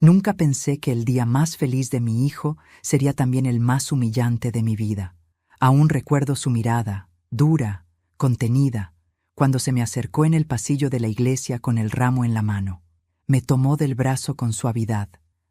Nunca pensé que el día más feliz de mi hijo sería también el más humillante de mi vida. Aún recuerdo su mirada, dura, contenida, cuando se me acercó en el pasillo de la iglesia con el ramo en la mano. Me tomó del brazo con suavidad,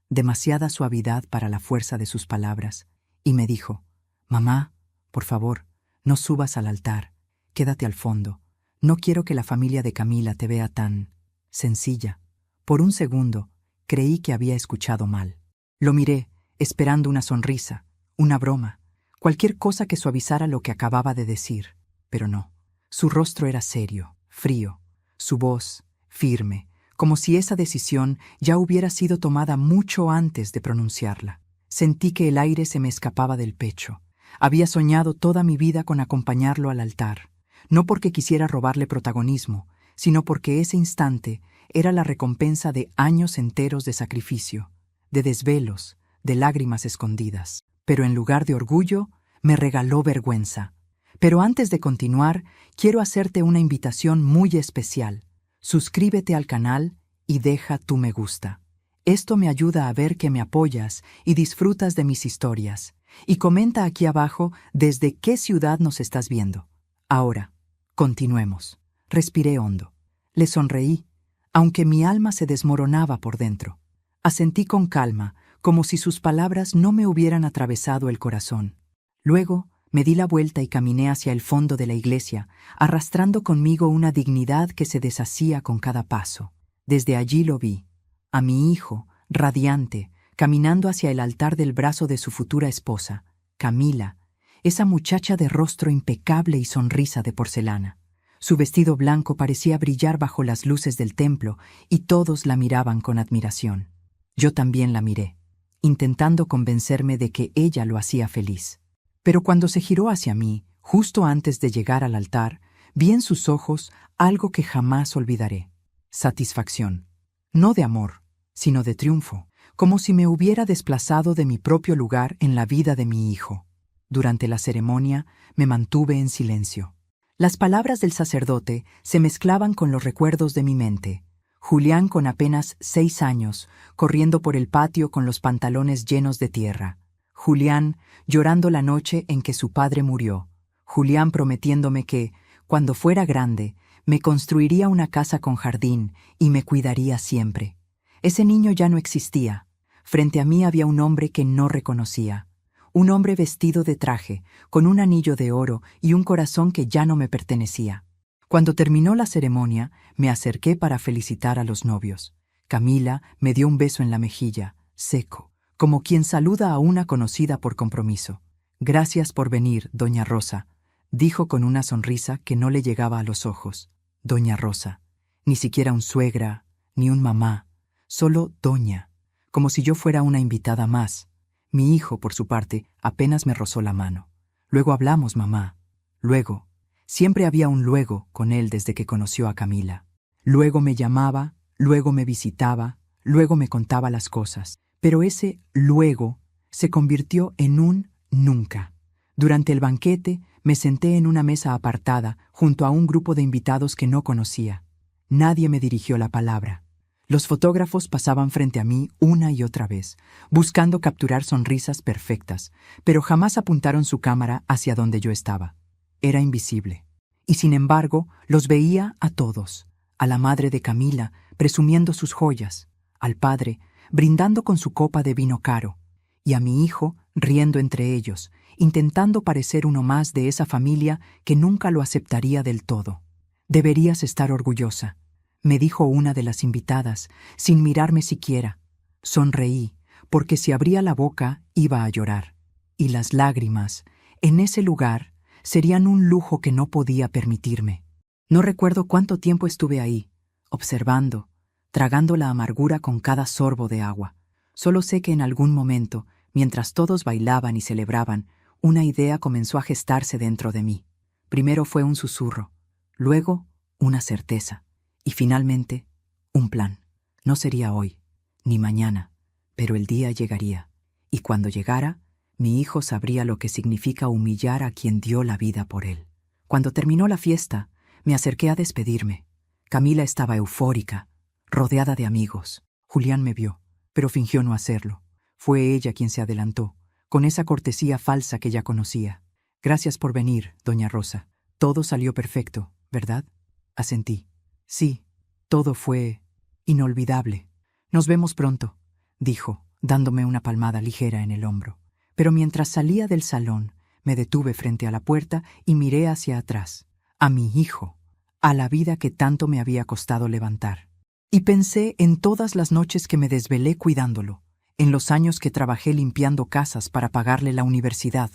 demasiada suavidad para la fuerza de sus palabras, y me dijo: «Mamá, por favor, no subas al altar, quédate al fondo. No quiero que la familia de Camila te vea tan sencilla». Por un segundo, creí que había escuchado mal. Lo miré, esperando una sonrisa, una broma, cualquier cosa que suavizara lo que acababa de decir, pero no. Su rostro era serio, frío, su voz firme, como si esa decisión ya hubiera sido tomada mucho antes de pronunciarla. Sentí que el aire se me escapaba del pecho. Había soñado toda mi vida con acompañarlo al altar, no porque quisiera robarle protagonismo, sino porque ese instante era la recompensa de años enteros de sacrificio, de desvelos, de lágrimas escondidas. Pero en lugar de orgullo, me regaló vergüenza. Pero antes de continuar, quiero hacerte una invitación muy especial. Suscríbete al canal y deja tu me gusta. Esto me ayuda a ver que me apoyas y disfrutas de mis historias. Y comenta aquí abajo desde qué ciudad nos estás viendo. Ahora, continuemos. Respiré hondo. Le sonreí, aunque mi alma se desmoronaba por dentro. Asentí con calma, como si sus palabras no me hubieran atravesado el corazón. Luego, me di la vuelta y caminé hacia el fondo de la iglesia, arrastrando conmigo una dignidad que se deshacía con cada paso. Desde allí lo vi, a mi hijo, radiante, caminando hacia el altar del brazo de su futura esposa, Camila, esa muchacha de rostro impecable y sonrisa de porcelana. Su vestido blanco parecía brillar bajo las luces del templo y todos la miraban con admiración. Yo también la miré, intentando convencerme de que ella lo hacía feliz. Pero cuando se giró hacia mí, justo antes de llegar al altar, vi en sus ojos algo que jamás olvidaré: satisfacción. No de amor, sino de triunfo, como si me hubiera desplazado de mi propio lugar en la vida de mi hijo. Durante la ceremonia me mantuve en silencio. Las palabras del sacerdote se mezclaban con los recuerdos de mi mente. Julián con apenas 6 años, corriendo por el patio con los pantalones llenos de tierra. Julián llorando la noche en que su padre murió. Julián prometiéndome que, cuando fuera grande, me construiría una casa con jardín y me cuidaría siempre. Ese niño ya no existía. Frente a mí había un hombre que no reconocía. Un hombre vestido de traje, con un anillo de oro y un corazón que ya no me pertenecía. Cuando terminó la ceremonia, me acerqué para felicitar a los novios. Camila me dio un beso en la mejilla, seco, como quien saluda a una conocida por compromiso. «Gracias por venir, doña Rosa», dijo con una sonrisa que no le llegaba a los ojos. Doña Rosa, ni siquiera un suegra, ni un mamá, solo doña, como si yo fuera una invitada más. Mi hijo, por su parte, apenas me rozó la mano. «Luego hablamos, mamá». Luego. Siempre había un luego con él desde que conoció a Camila. Luego me llamaba, luego me visitaba, luego me contaba las cosas. Pero ese luego se convirtió en un nunca. Durante el banquete me senté en una mesa apartada junto a un grupo de invitados que no conocía. Nadie me dirigió la palabra. Los fotógrafos pasaban frente a mí una y otra vez, buscando capturar sonrisas perfectas, pero jamás apuntaron su cámara hacia donde yo estaba. Era invisible. Y sin embargo, los veía a todos. A la madre de Camila, presumiendo sus joyas, al padre, brindando con su copa de vino caro, y a mi hijo, riendo entre ellos, intentando parecer uno más de esa familia que nunca lo aceptaría del todo. «Deberías estar orgullosa», me dijo una de las invitadas, sin mirarme siquiera. Sonreí, porque si abría la boca iba a llorar. Y las lágrimas, en ese lugar, serían un lujo que no podía permitirme. No recuerdo cuánto tiempo estuve ahí, observando, tragando la amargura con cada sorbo de agua. Solo sé que en algún momento, mientras todos bailaban y celebraban, una idea comenzó a gestarse dentro de mí. Primero fue un susurro, luego una certeza, y finalmente un plan. No sería hoy, ni mañana, pero el día llegaría, y cuando llegara, mi hijo sabría lo que significa humillar a quien dio la vida por él. Cuando terminó la fiesta, me acerqué a despedirme. Camila estaba eufórica, rodeada de amigos. Julián me vio, pero fingió no hacerlo. Fue ella quien se adelantó, con esa cortesía falsa que ya conocía. «Gracias por venir, doña Rosa. Todo salió perfecto, ¿verdad?», asentí. «Sí, todo fue inolvidable. Nos vemos pronto», dijo, dándome una palmada ligera en el hombro. Pero mientras salía del salón, me detuve frente a la puerta y miré hacia atrás, a mi hijo, a la vida que tanto me había costado levantar. Y pensé en todas las noches que me desvelé cuidándolo, en los años que trabajé limpiando casas para pagarle la universidad,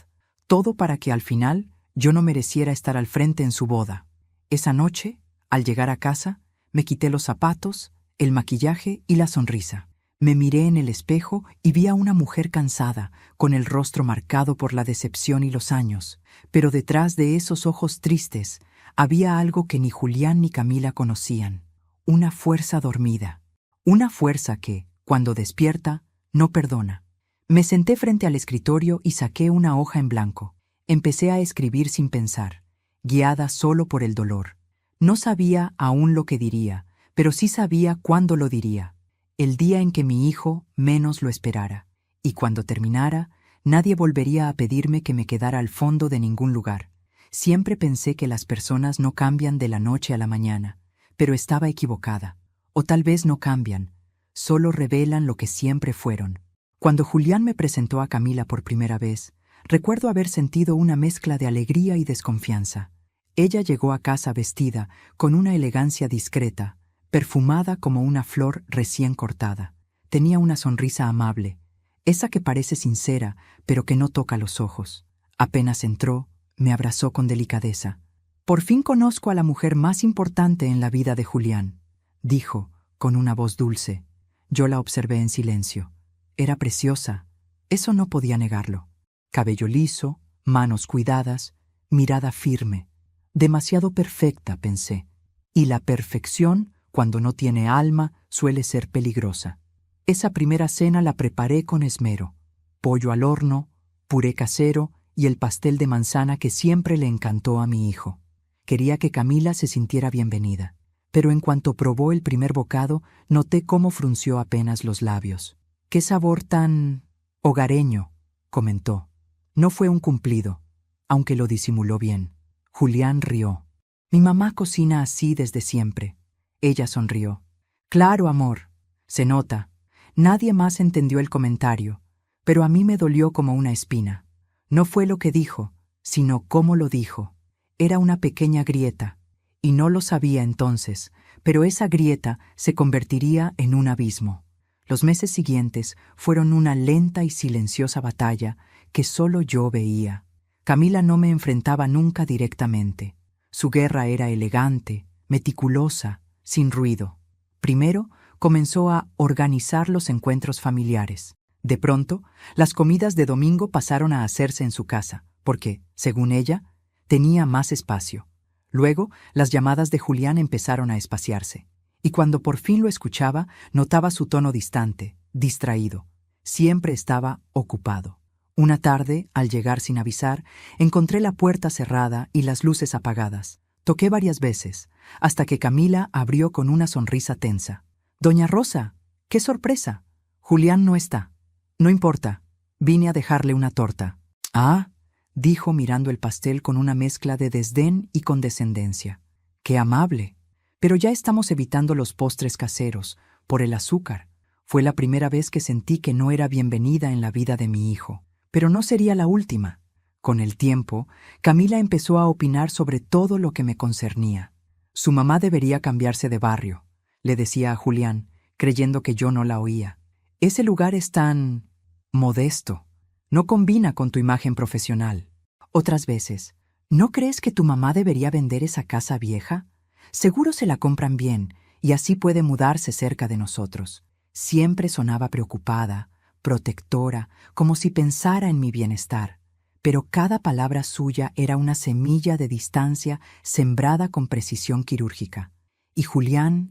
todo para que al final yo no mereciera estar al frente en su boda. Esa noche, al llegar a casa, me quité los zapatos, el maquillaje y la sonrisa. Me miré en el espejo y vi a una mujer cansada, con el rostro marcado por la decepción y los años, pero detrás de esos ojos tristes había algo que ni Julián ni Camila conocían, una fuerza dormida, una fuerza que, cuando despierta, no perdona. Me senté frente al escritorio y saqué una hoja en blanco. Empecé a escribir sin pensar, guiada solo por el dolor. No sabía aún lo que diría, pero sí sabía cuándo lo diría. El día en que mi hijo menos lo esperara. Y cuando terminara, nadie volvería a pedirme que me quedara al fondo de ningún lugar. Siempre pensé que las personas no cambian de la noche a la mañana, pero estaba equivocada. O tal vez no cambian, solo revelan lo que siempre fueron. Cuando Julián me presentó a Camila por primera vez, recuerdo haber sentido una mezcla de alegría y desconfianza. Ella llegó a casa vestida con una elegancia discreta, perfumada como una flor recién cortada. Tenía una sonrisa amable, esa que parece sincera, pero que no toca los ojos. Apenas entró, me abrazó con delicadeza. «Por fin conozco a la mujer más importante en la vida de Julián», dijo, con una voz dulce. Yo la observé en silencio. Era preciosa, eso no podía negarlo. Cabello liso, manos cuidadas, mirada firme. Demasiado perfecta, pensé. Y la perfección, cuando no tiene alma, suele ser peligrosa. Esa primera cena la preparé con esmero. Pollo al horno, puré casero y el pastel de manzana que siempre le encantó a mi hijo. Quería que Camila se sintiera bienvenida, pero en cuanto probó el primer bocado, noté cómo frunció apenas los labios. «Qué sabor tan hogareño», comentó. No fue un cumplido, aunque lo disimuló bien. Julián rió. «Mi mamá cocina así desde siempre». Ella sonrió. «Claro, amor. Se nota». Nadie más entendió el comentario, pero a mí me dolió como una espina. No fue lo que dijo, sino cómo lo dijo. Era una pequeña grieta, y no lo sabía entonces, pero esa grieta se convertiría en un abismo. Los meses siguientes fueron una lenta y silenciosa batalla que solo yo veía. Camila no me enfrentaba nunca directamente. Su guerra era elegante, meticulosa, sin ruido. Primero, comenzó a organizar los encuentros familiares. De pronto, las comidas de domingo pasaron a hacerse en su casa, porque, según ella, tenía más espacio. Luego, las llamadas de Julián empezaron a espaciarse. Y cuando por fin lo escuchaba, notaba su tono distante, distraído. Siempre estaba ocupado. Una tarde, al llegar sin avisar, encontré la puerta cerrada y las luces apagadas. Toqué varias veces, hasta que Camila abrió con una sonrisa tensa. «Doña Rosa, qué sorpresa. Julián no está». «No importa, vine a dejarle una torta». «Ah», dijo mirando el pastel con una mezcla de desdén y condescendencia. «Qué amable. Pero ya estamos evitando los postres caseros, por el azúcar». Fue la primera vez que sentí que no era bienvenida en la vida de mi hijo. Pero no sería la última. Con el tiempo, Camila empezó a opinar sobre todo lo que me concernía. Su mamá debería cambiarse de barrio, le decía a Julián, creyendo que yo no la oía. Ese lugar es tan modesto. No combina con tu imagen profesional. Otras veces, ¿no crees que tu mamá debería vender esa casa vieja? Seguro se la compran bien y así puede mudarse cerca de nosotros. Siempre sonaba preocupada, protectora, como si pensara en mi bienestar. Pero cada palabra suya era una semilla de distancia sembrada con precisión quirúrgica. Y Julián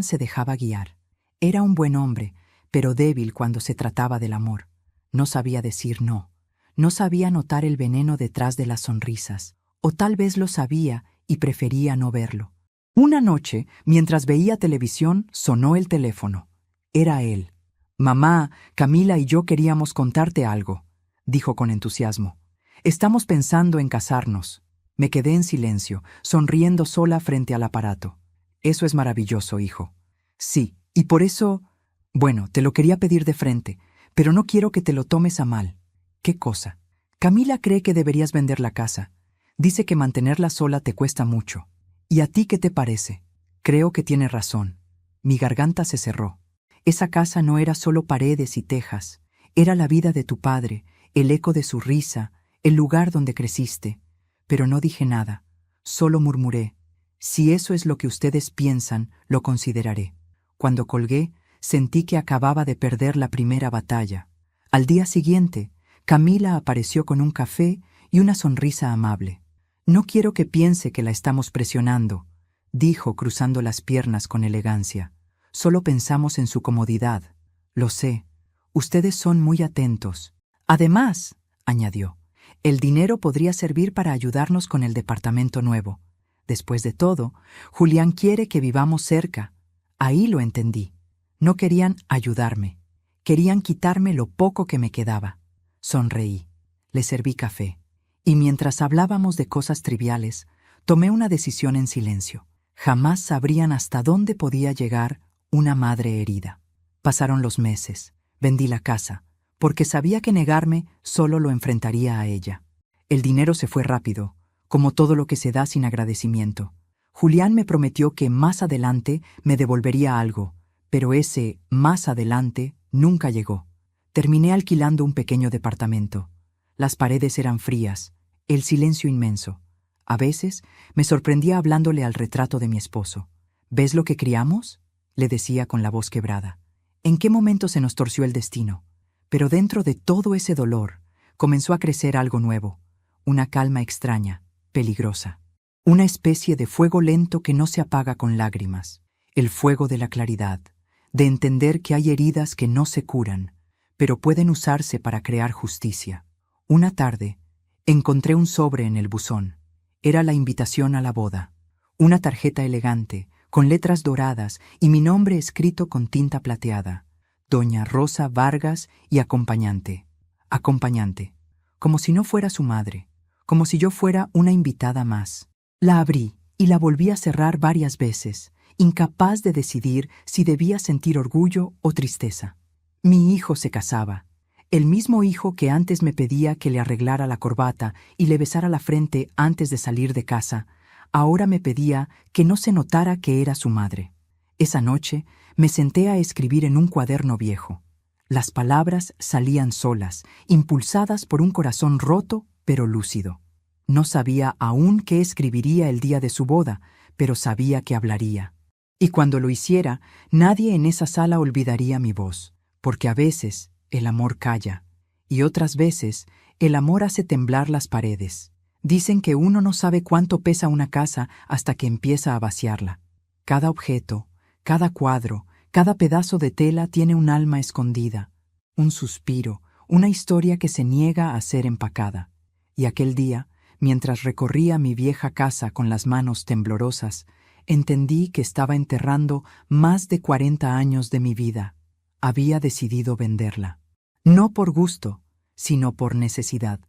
se dejaba guiar. Era un buen hombre, pero débil cuando se trataba del amor. No sabía decir no. No sabía notar el veneno detrás de las sonrisas. O tal vez lo sabía y prefería no verlo. Una noche, mientras veía televisión, sonó el teléfono. Era él. Mamá, Camila y yo queríamos contarte algo, dijo con entusiasmo. Estamos pensando en casarnos. Me quedé en silencio, sonriendo sola frente al aparato. Eso es maravilloso, hijo. Sí, y por eso... Bueno, te lo quería pedir de frente, pero no quiero que te lo tomes a mal. ¿Qué cosa? Camila cree que deberías vender la casa. Dice que mantenerla sola te cuesta mucho. ¿Y a ti qué te parece? Creo que tiene razón. Mi garganta se cerró. Esa casa no era solo paredes y tejas. Era la vida de tu padre, el eco de su risa, el lugar donde creciste. Pero no dije nada. Solo murmuré. Si eso es lo que ustedes piensan, lo consideraré. Cuando colgué, sentí que acababa de perder la primera batalla. Al día siguiente, Camila apareció con un café y una sonrisa amable. No quiero que piense que la estamos presionando, dijo cruzando las piernas con elegancia. Solo pensamos en su comodidad. Lo sé. Ustedes son muy atentos. Además, añadió, el dinero podría servir para ayudarnos con el departamento nuevo. Después de todo, Julián quiere que vivamos cerca. Ahí lo entendí. No querían ayudarme. Querían quitarme lo poco que me quedaba. Sonreí. Le serví café. Y mientras hablábamos de cosas triviales, tomé una decisión en silencio. Jamás sabrían hasta dónde podía llegar una madre herida. Pasaron los meses. Vendí la casa, porque sabía que negarme solo lo enfrentaría a ella. El dinero se fue rápido, como todo lo que se da sin agradecimiento. Julián me prometió que más adelante me devolvería algo, pero ese más adelante nunca llegó. Terminé alquilando un pequeño departamento. Las paredes eran frías, el silencio inmenso. A veces me sorprendía hablándole al retrato de mi esposo. ¿Ves lo que criamos?, le decía con la voz quebrada. ¿En qué momento se nos torció el destino? Pero dentro de todo ese dolor, comenzó a crecer algo nuevo, una calma extraña, peligrosa. Una especie de fuego lento que no se apaga con lágrimas. El fuego de la claridad, de entender que hay heridas que no se curan, pero pueden usarse para crear justicia. Una tarde, encontré un sobre en el buzón. Era la invitación a la boda. Una tarjeta elegante, con letras doradas y mi nombre escrito con tinta plateada. Doña Rosa Vargas y acompañante. Acompañante. Como si no fuera su madre. Como si yo fuera una invitada más. La abrí y la volví a cerrar varias veces, incapaz de decidir si debía sentir orgullo o tristeza. Mi hijo se casaba. El mismo hijo que antes me pedía que le arreglara la corbata y le besara la frente antes de salir de casa, ahora me pedía que no se notara que era su madre. Esa noche me senté a escribir en un cuaderno viejo. Las palabras salían solas, impulsadas por un corazón roto pero lúcido. No sabía aún qué escribiría el día de su boda, pero sabía que hablaría. Y cuando lo hiciera, nadie en esa sala olvidaría mi voz, porque a veces el amor calla, y otras veces el amor hace temblar las paredes. Dicen que uno no sabe cuánto pesa una casa hasta que empieza a vaciarla. Cada objeto, cada cuadro, cada pedazo de tela tiene un alma escondida, un suspiro, una historia que se niega a ser empacada. Y aquel día, mientras recorría mi vieja casa con las manos temblorosas, entendí que estaba enterrando más de 40 años de mi vida. Había decidido venderla. No por gusto, sino por necesidad.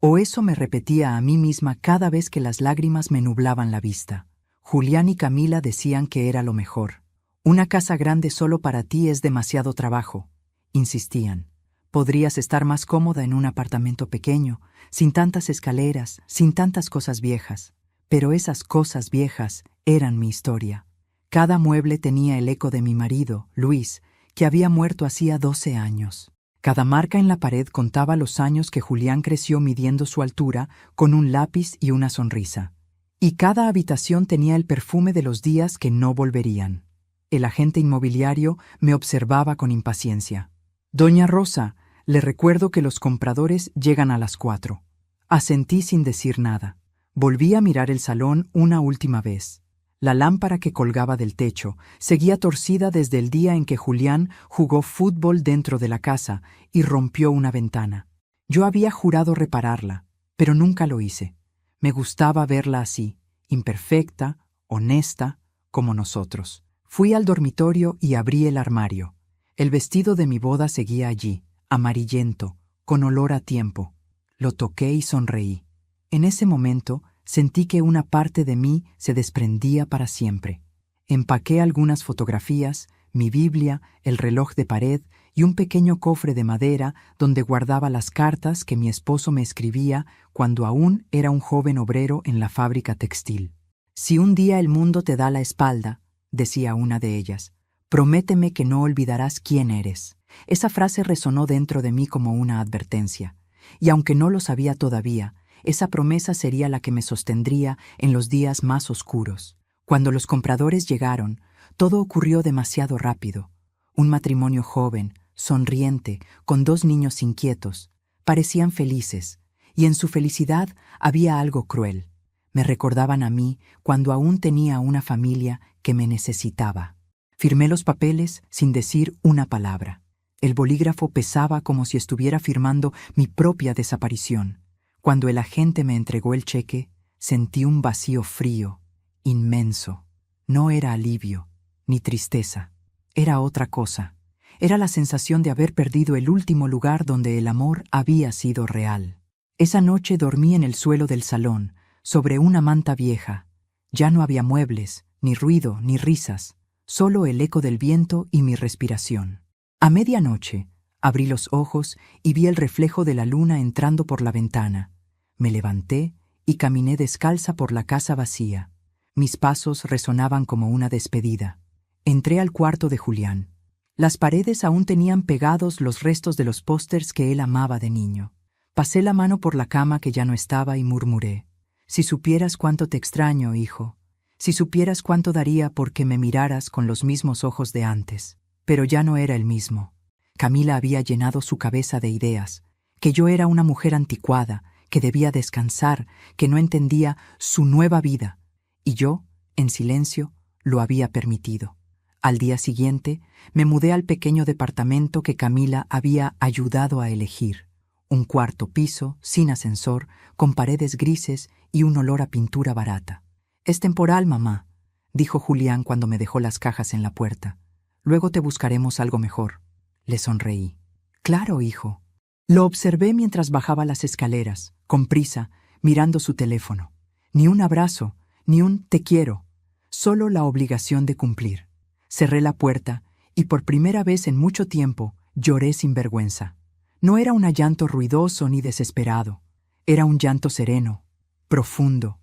O eso me repetía a mí misma cada vez que las lágrimas me nublaban la vista. Julián y Camila decían que era lo mejor. Una casa grande solo para ti es demasiado trabajo, insistían. Podrías estar más cómoda en un apartamento pequeño, sin tantas escaleras, sin tantas cosas viejas. Pero esas cosas viejas eran mi historia. Cada mueble tenía el eco de mi marido, Luis, que había muerto hacía 12 años. Cada marca en la pared contaba los años que Julián creció midiendo su altura con un lápiz y una sonrisa. Y cada habitación tenía el perfume de los días que no volverían. El agente inmobiliario me observaba con impaciencia. «Doña Rosa, le recuerdo que los compradores llegan a las 4». Asentí sin decir nada. Volví a mirar el salón una última vez. La lámpara que colgaba del techo seguía torcida desde el día en que Julián jugó fútbol dentro de la casa y rompió una ventana. Yo había jurado repararla, pero nunca lo hice. Me gustaba verla así, imperfecta, honesta, como nosotros. Fui al dormitorio y abrí el armario. El vestido de mi boda seguía allí, amarillento, con olor a tiempo. Lo toqué y sonreí. En ese momento sentí que una parte de mí se desprendía para siempre. Empaqué algunas fotografías, mi Biblia, el reloj de pared y un pequeño cofre de madera donde guardaba las cartas que mi esposo me escribía cuando aún era un joven obrero en la fábrica textil. Si un día el mundo te da la espalda, decía una de ellas, prométeme que no olvidarás quién eres. Esa frase resonó dentro de mí como una advertencia, y aunque no lo sabía todavía, esa promesa sería la que me sostendría en los días más oscuros. Cuando los compradores llegaron, todo ocurrió demasiado rápido. Un matrimonio joven, sonriente, con 2 niños inquietos, parecían felices, y en su felicidad había algo cruel. Me recordaban a mí cuando aún tenía una familia que me necesitaba. Firmé los papeles sin decir una palabra. El bolígrafo pesaba como si estuviera firmando mi propia desaparición. Cuando el agente me entregó el cheque, sentí un vacío frío, inmenso. No era alivio, ni tristeza. Era otra cosa. Era la sensación de haber perdido el último lugar donde el amor había sido real. Esa noche dormí en el suelo del salón, sobre una manta vieja. Ya no había muebles, ni ruido, ni risas, solo el eco del viento y mi respiración. A medianoche, abrí los ojos y vi el reflejo de la luna entrando por la ventana. Me levanté y caminé descalza por la casa vacía. Mis pasos resonaban como una despedida. Entré al cuarto de Julián. Las paredes aún tenían pegados los restos de los pósters que él amaba de niño. Pasé la mano por la cama que ya no estaba y murmuré: si supieras cuánto te extraño, hijo. Si supieras cuánto daría porque me miraras con los mismos ojos de antes. Pero ya no era el mismo. Camila había llenado su cabeza de ideas, que yo era una mujer anticuada, que debía descansar, que no entendía su nueva vida. Y yo, en silencio, lo había permitido. Al día siguiente, me mudé al pequeño departamento que Camila había ayudado a elegir. Un cuarto piso, sin ascensor, con paredes grises y un olor a pintura barata. «Es temporal, mamá», dijo Julián cuando me dejó las cajas en la puerta. «Luego te buscaremos algo mejor». Le sonreí. «Claro, hijo». Lo observé mientras bajaba las escaleras, con prisa, mirando su teléfono. Ni un abrazo, ni un «te quiero», solo la obligación de cumplir. Cerré la puerta y por primera vez en mucho tiempo lloré sin vergüenza. No era un llanto ruidoso ni desesperado. Era un llanto sereno, profundo,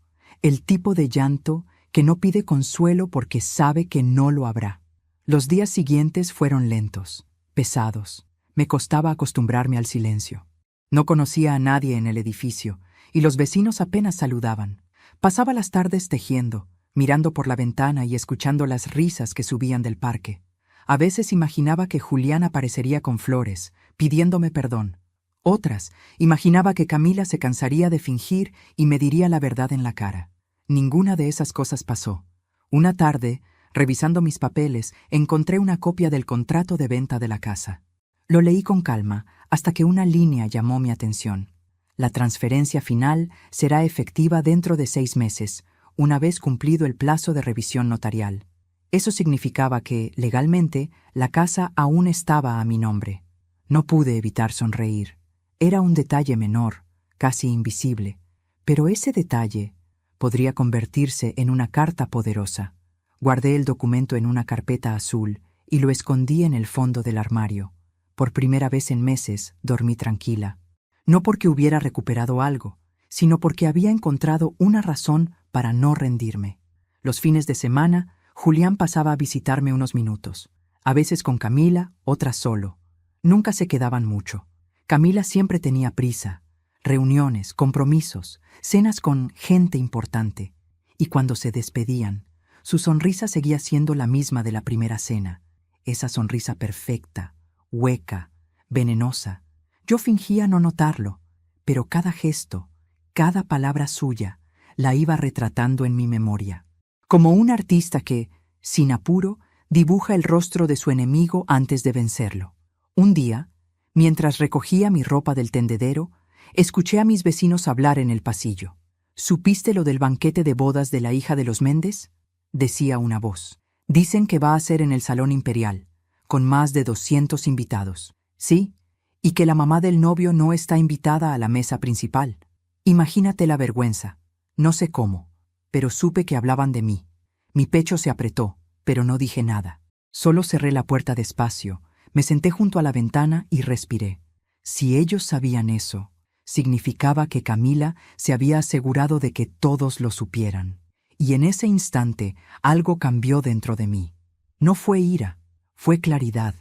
el tipo de llanto que no pide consuelo porque sabe que no lo habrá. Los días siguientes fueron lentos, pesados. Me costaba acostumbrarme al silencio. No conocía a nadie en el edificio y los vecinos apenas saludaban. Pasaba las tardes tejiendo, mirando por la ventana y escuchando las risas que subían del parque. A veces imaginaba que Julián aparecería con flores, pidiéndome perdón. Otras, imaginaba que Camila se cansaría de fingir y me diría la verdad en la cara. Ninguna de esas cosas pasó. Una tarde, revisando mis papeles, encontré una copia del contrato de venta de la casa. Lo leí con calma hasta que una línea llamó mi atención. La transferencia final será efectiva dentro de 6 meses, una vez cumplido el plazo de revisión notarial. Eso significaba que, legalmente, la casa aún estaba a mi nombre. No pude evitar sonreír. Era un detalle menor, casi invisible, pero ese detalle podría convertirse en una carta poderosa. Guardé el documento en una carpeta azul y lo escondí en el fondo del armario. Por primera vez en meses dormí tranquila. No porque hubiera recuperado algo, sino porque había encontrado una razón para no rendirme. Los fines de semana, Julián pasaba a visitarme unos minutos, a veces con Camila, otras solo. Nunca se quedaban mucho. Camila siempre tenía prisa, reuniones, compromisos, cenas con gente importante. Y cuando se despedían, su sonrisa seguía siendo la misma de la primera cena. Esa sonrisa perfecta, hueca, venenosa. Yo fingía no notarlo, pero cada gesto, cada palabra suya, la iba retratando en mi memoria. Como un artista que, sin apuro, dibuja el rostro de su enemigo antes de vencerlo. Un día, mientras recogía mi ropa del tendedero, escuché a mis vecinos hablar en el pasillo. «¿Supiste lo del banquete de bodas de la hija de los Méndez?», decía una voz. «Dicen que va a ser en el Salón Imperial. con más de 200 invitados. Sí, y que la mamá del novio no está invitada a la mesa principal. Imagínate la vergüenza. No sé cómo, pero supe que hablaban de mí. Mi pecho se apretó, pero no dije nada. Solo cerré la puerta despacio, me senté junto a la ventana y respiré. Si ellos sabían eso, significaba que Camila se había asegurado de que todos lo supieran. Y en ese instante algo cambió dentro de mí. No fue ira, fue claridad.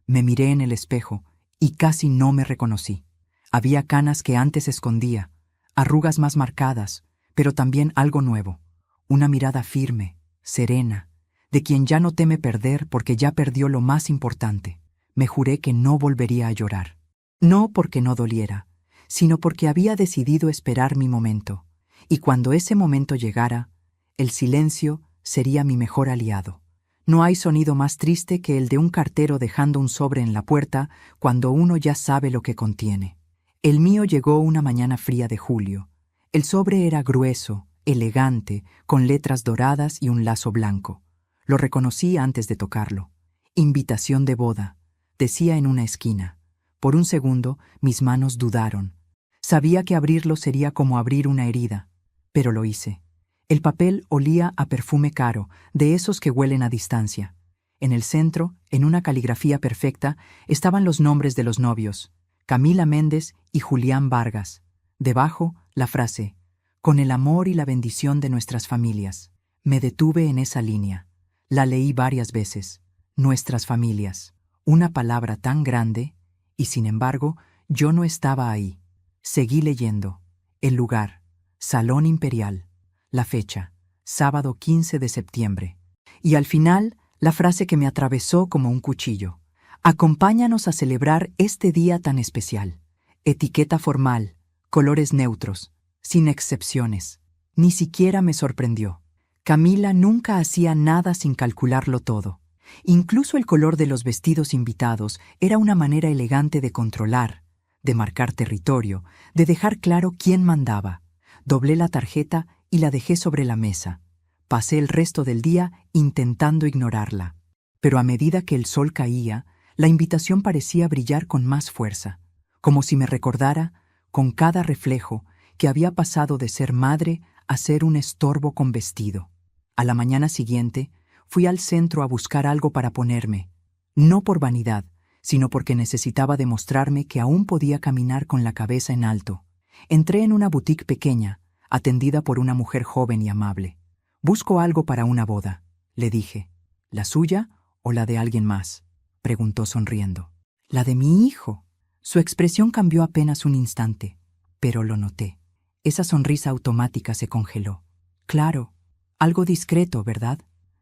Me miré en el espejo y casi no me reconocí. Había canas que antes escondía, arrugas más marcadas, pero también algo nuevo. Una mirada firme, serena, de quien ya no teme perder porque ya perdió lo más importante. Me juré que no volvería a llorar. No porque no doliera, sino porque había decidido esperar mi momento. Y cuando ese momento llegara, el silencio sería mi mejor aliado. No hay sonido más triste que el de un cartero dejando un sobre en la puerta cuando uno ya sabe lo que contiene. El mío llegó una mañana fría de julio. El sobre era grueso, elegante, con letras doradas y un lazo blanco. Lo reconocí antes de tocarlo. Invitación de boda, decía en una esquina. Por un segundo, mis manos dudaron. Sabía que abrirlo sería como abrir una herida, pero lo hice. El papel olía a perfume caro, de esos que huelen a distancia. En el centro, en una caligrafía perfecta, estaban los nombres de los novios, Camila Méndez y Julián Vargas. Debajo, la frase, con el amor y la bendición de nuestras familias. Me detuve en esa línea. La leí varias veces. Nuestras familias. Una palabra tan grande, y sin embargo, yo no estaba ahí. Seguí leyendo. El lugar, Salón Imperial. La fecha, sábado 15 de septiembre. Y al final, la frase que me atravesó como un cuchillo. Acompáñanos a celebrar este día tan especial. Etiqueta formal, colores neutros, sin excepciones. Ni siquiera me sorprendió. Camila nunca hacía nada sin calcularlo todo. Incluso el color de los vestidos invitados era una manera elegante de controlar, de marcar territorio, de dejar claro quién mandaba. Doblé la tarjeta y la dejé sobre la mesa. Pasé el resto del día intentando ignorarla. Pero a medida que el sol caía, la invitación parecía brillar con más fuerza, como si me recordara, con cada reflejo, que había pasado de ser madre a ser un estorbo con vestido. A la mañana siguiente, fui al centro a buscar algo para ponerme, no por vanidad, sino porque necesitaba demostrarme que aún podía caminar con la cabeza en alto. Entré en una boutique pequeña, atendida por una mujer joven y amable. «Busco algo para una boda», le dije. «¿La suya o la de alguien más?», preguntó sonriendo. «La de mi hijo». Su expresión cambió apenas un instante, pero lo noté. Esa sonrisa automática se congeló. «Claro, algo discreto, ¿verdad?»,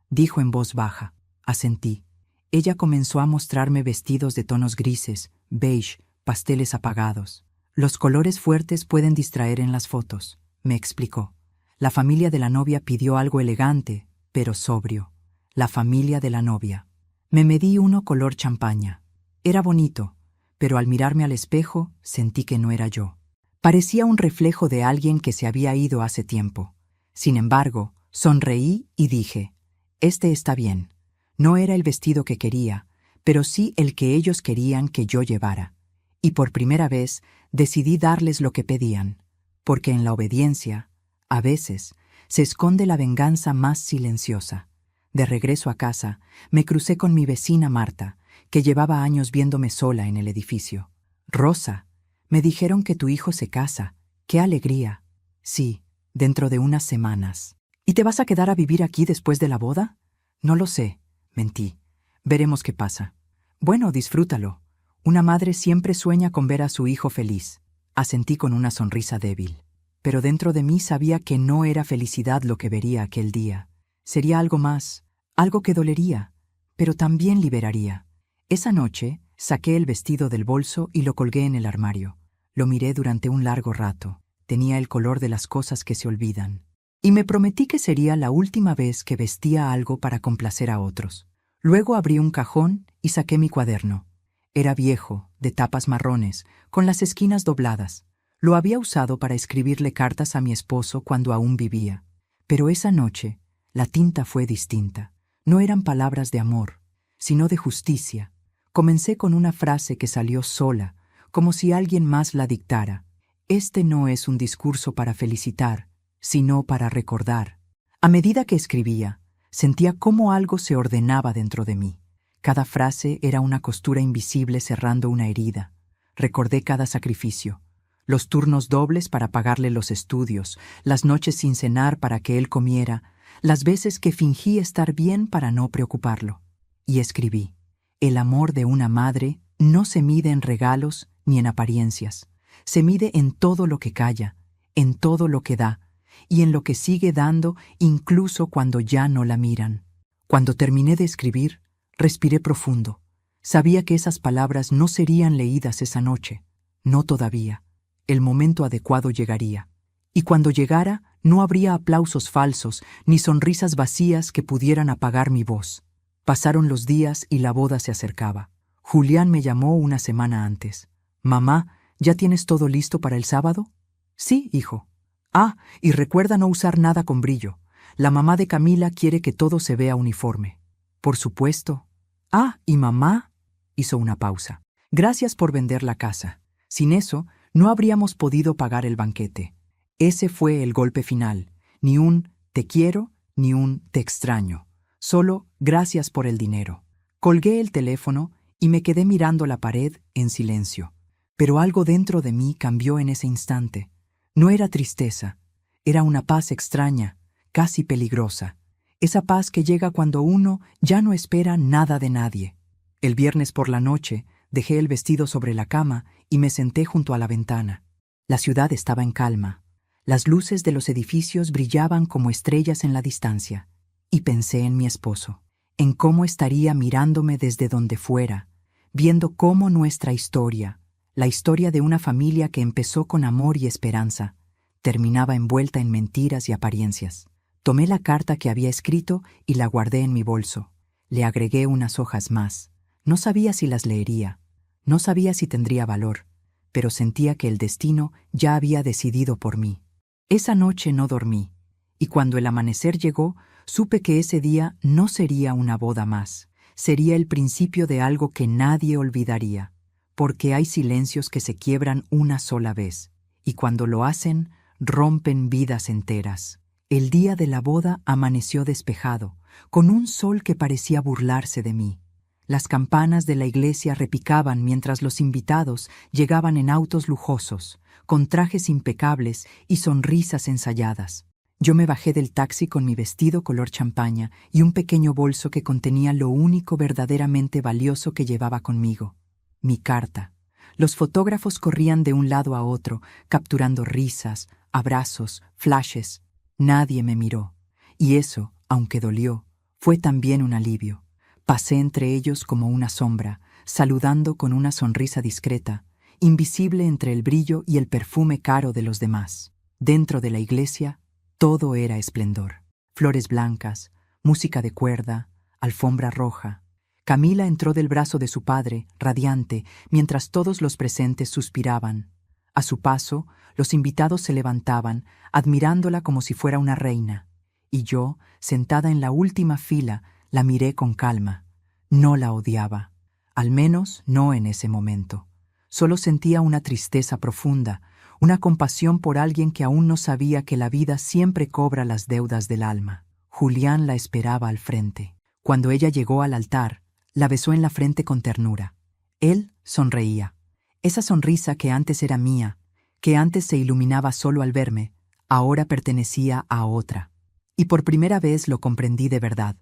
dijo en voz baja. Asentí. Ella comenzó a mostrarme vestidos de tonos grises, beige, pasteles apagados. «Los colores fuertes pueden distraer en las fotos», me explicó. La familia de la novia pidió algo elegante, pero sobrio. La familia de la novia. Me medí uno color champaña. Era bonito, pero al mirarme al espejo sentí que no era yo. Parecía un reflejo de alguien que se había ido hace tiempo. Sin embargo, sonreí y dije, «Este está bien». No era el vestido que quería, pero sí el que ellos querían que yo llevara. Y por primera vez decidí darles lo que pedían. Porque en la obediencia, a veces, se esconde la venganza más silenciosa. De regreso a casa, me crucé con mi vecina Marta, que llevaba años viéndome sola en el edificio. «Rosa, me dijeron que tu hijo se casa. ¡Qué alegría!». «Sí, dentro de unas semanas». «¿Y te vas a quedar a vivir aquí después de la boda?». «No lo sé», mentí. «Veremos qué pasa». «Bueno, disfrútalo. Una madre siempre sueña con ver a su hijo feliz». Asentí con una sonrisa débil. Pero dentro de mí sabía que no era felicidad lo que vería aquel día. Sería algo más, algo que dolería, pero también liberaría. Esa noche saqué el vestido del bolso y lo colgué en el armario. Lo miré durante un largo rato. Tenía el color de las cosas que se olvidan. Y me prometí que sería la última vez que vestía algo para complacer a otros. Luego abrí un cajón y saqué mi cuaderno. Era viejo, de tapas marrones, con las esquinas dobladas. Lo había usado para escribirle cartas a mi esposo cuando aún vivía. Pero esa noche, la tinta fue distinta. No eran palabras de amor, sino de justicia, Comencé con una frase que salió sola, como si alguien más la dictara. Este no es un discurso para felicitar, sino para recordar. A medida que escribía, sentía cómo algo se ordenaba dentro de mí. Cada frase era una costura invisible cerrando una herida. Recordé cada sacrificio. Los turnos dobles para pagarle los estudios, las noches sin cenar para que él comiera, las veces que fingí estar bien para no preocuparlo. Y escribí: el amor de una madre no se mide en regalos ni en apariencias. Se mide en todo lo que calla, en todo lo que da, y en lo que sigue dando incluso cuando ya no la miran. Cuando terminé de escribir, respiré profundo. Sabía que esas palabras no serían leídas esa noche. No todavía. El momento adecuado llegaría. Y cuando llegara, no habría aplausos falsos ni sonrisas vacías que pudieran apagar mi voz. Pasaron los días y la boda se acercaba. Julián me llamó una semana antes. «Mamá, ¿ya tienes todo listo para el sábado?» «Sí, hijo». «Ah, y recuerda no usar nada con brillo. La mamá de Camila quiere que todo se vea uniforme». «Por supuesto». «Ah, ¿y mamá?» Hizo una pausa. «Gracias por vender la casa. Sin eso, no habríamos podido pagar el banquete». Ese fue el golpe final. Ni un «te quiero» ni un «te extraño». Solo «gracias por el dinero». Colgué el teléfono y me quedé mirando la pared en silencio. Pero algo dentro de mí cambió en ese instante. No era tristeza, era una paz extraña, casi peligrosa. Esa paz que llega cuando uno ya no espera nada de nadie. El viernes por la noche dejé el vestido sobre la cama y me senté junto a la ventana. La ciudad estaba en calma. Las luces de los edificios brillaban como estrellas en la distancia. Y pensé en mi esposo, en cómo estaría mirándome desde donde fuera, viendo cómo nuestra historia, la historia de una familia que empezó con amor y esperanza, terminaba envuelta en mentiras y apariencias. Tomé la carta que había escrito y la guardé en mi bolso. Le agregué unas hojas más. No sabía si las leería, no sabía si tendría valor, pero sentía que el destino ya había decidido por mí. Esa noche no dormí, y cuando el amanecer llegó, supe que ese día no sería una boda más, sería el principio de algo que nadie olvidaría, porque hay silencios que se quiebran una sola vez, y cuando lo hacen, rompen vidas enteras. El día de la boda amaneció despejado, con un sol que parecía burlarse de mí. Las campanas de la iglesia repicaban mientras los invitados llegaban en autos lujosos, con trajes impecables y sonrisas ensayadas. Yo me bajé del taxi con mi vestido color champaña y un pequeño bolso que contenía lo único verdaderamente valioso que llevaba conmigo: mi carta. Los fotógrafos corrían de un lado a otro, capturando risas, abrazos, flashes. Nadie me miró. Y eso, aunque dolió, fue también un alivio. Pasé entre ellos como una sombra, saludando con una sonrisa discreta, invisible entre el brillo y el perfume caro de los demás. Dentro de la iglesia, todo era esplendor. Flores blancas, música de cuerda, alfombra roja. Camila entró del brazo de su padre, radiante, mientras todos los presentes suspiraban. A su paso, los invitados se levantaban, admirándola como si fuera una reina. Y yo, sentada en la última fila, la miré con calma. No la odiaba. Al menos no en ese momento. Solo sentía una tristeza profunda, una compasión por alguien que aún no sabía que la vida siempre cobra las deudas del alma. Julián la esperaba al frente. Cuando ella llegó al altar, la besó en la frente con ternura. Él sonreía. Esa sonrisa que antes era mía, que antes se iluminaba solo al verme, ahora pertenecía a otra. Y por primera vez lo comprendí de verdad.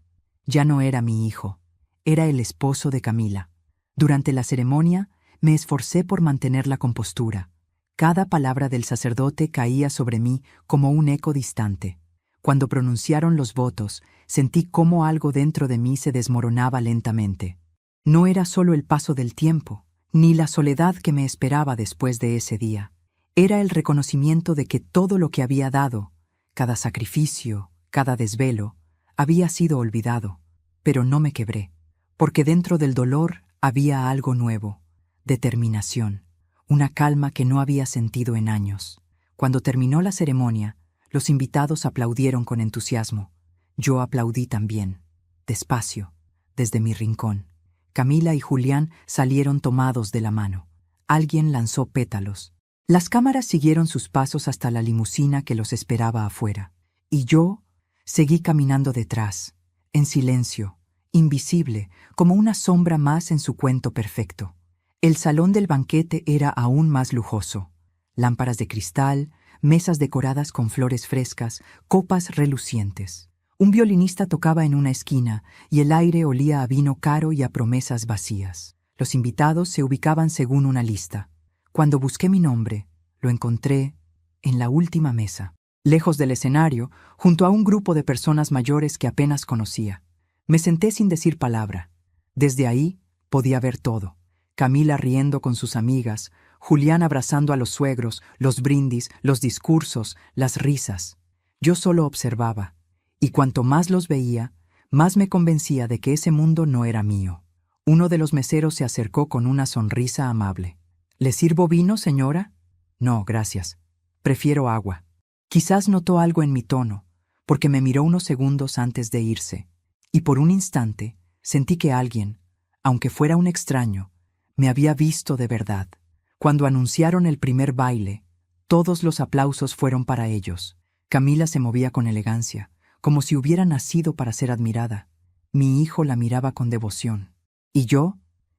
Ya no era mi hijo, era el esposo de Camila. Durante la ceremonia, me esforcé por mantener la compostura. Cada palabra del sacerdote caía sobre mí como un eco distante. Cuando pronunciaron los votos, sentí cómo algo dentro de mí se desmoronaba lentamente. No era solo el paso del tiempo, ni la soledad que me esperaba después de ese día. Era el reconocimiento de que todo lo que había dado, cada sacrificio, cada desvelo, había sido olvidado. Pero no me quebré, porque dentro del dolor había algo nuevo: determinación, una calma que no había sentido en años. Cuando terminó la ceremonia, los invitados aplaudieron con entusiasmo. Yo aplaudí también, despacio, desde mi rincón. Camila y Julián salieron tomados de la mano. Alguien lanzó pétalos. Las cámaras siguieron sus pasos hasta la limusina que los esperaba afuera. Y yo seguí caminando detrás, en silencio, invisible, como una sombra más en su cuento perfecto. El salón del banquete era aún más lujoso. Lámparas de cristal, mesas decoradas con flores frescas, copas relucientes. Un violinista tocaba en una esquina y el aire olía a vino caro y a promesas vacías. Los invitados se ubicaban según una lista. Cuando busqué mi nombre, lo encontré en la última mesa, lejos del escenario, junto a un grupo de personas mayores que apenas conocía. Me senté sin decir palabra. Desde ahí podía ver todo. Camila riendo con sus amigas, Julián abrazando a los suegros, los brindis, los discursos, las risas. Yo solo observaba, y cuanto más los veía, más me convencía de que ese mundo no era mío. Uno de los meseros se acercó con una sonrisa amable. ¿Le sirvo vino, señora? No, gracias. Prefiero agua. Quizás notó algo en mi tono, porque me miró unos segundos antes de irse, y por un instante sentí que alguien, aunque fuera un extraño, me había visto de verdad. Cuando anunciaron el primer baile, todos los aplausos fueron para ellos. Camila se movía con elegancia, como si hubiera nacido para ser admirada. Mi hijo la miraba con devoción. ¿Y yo?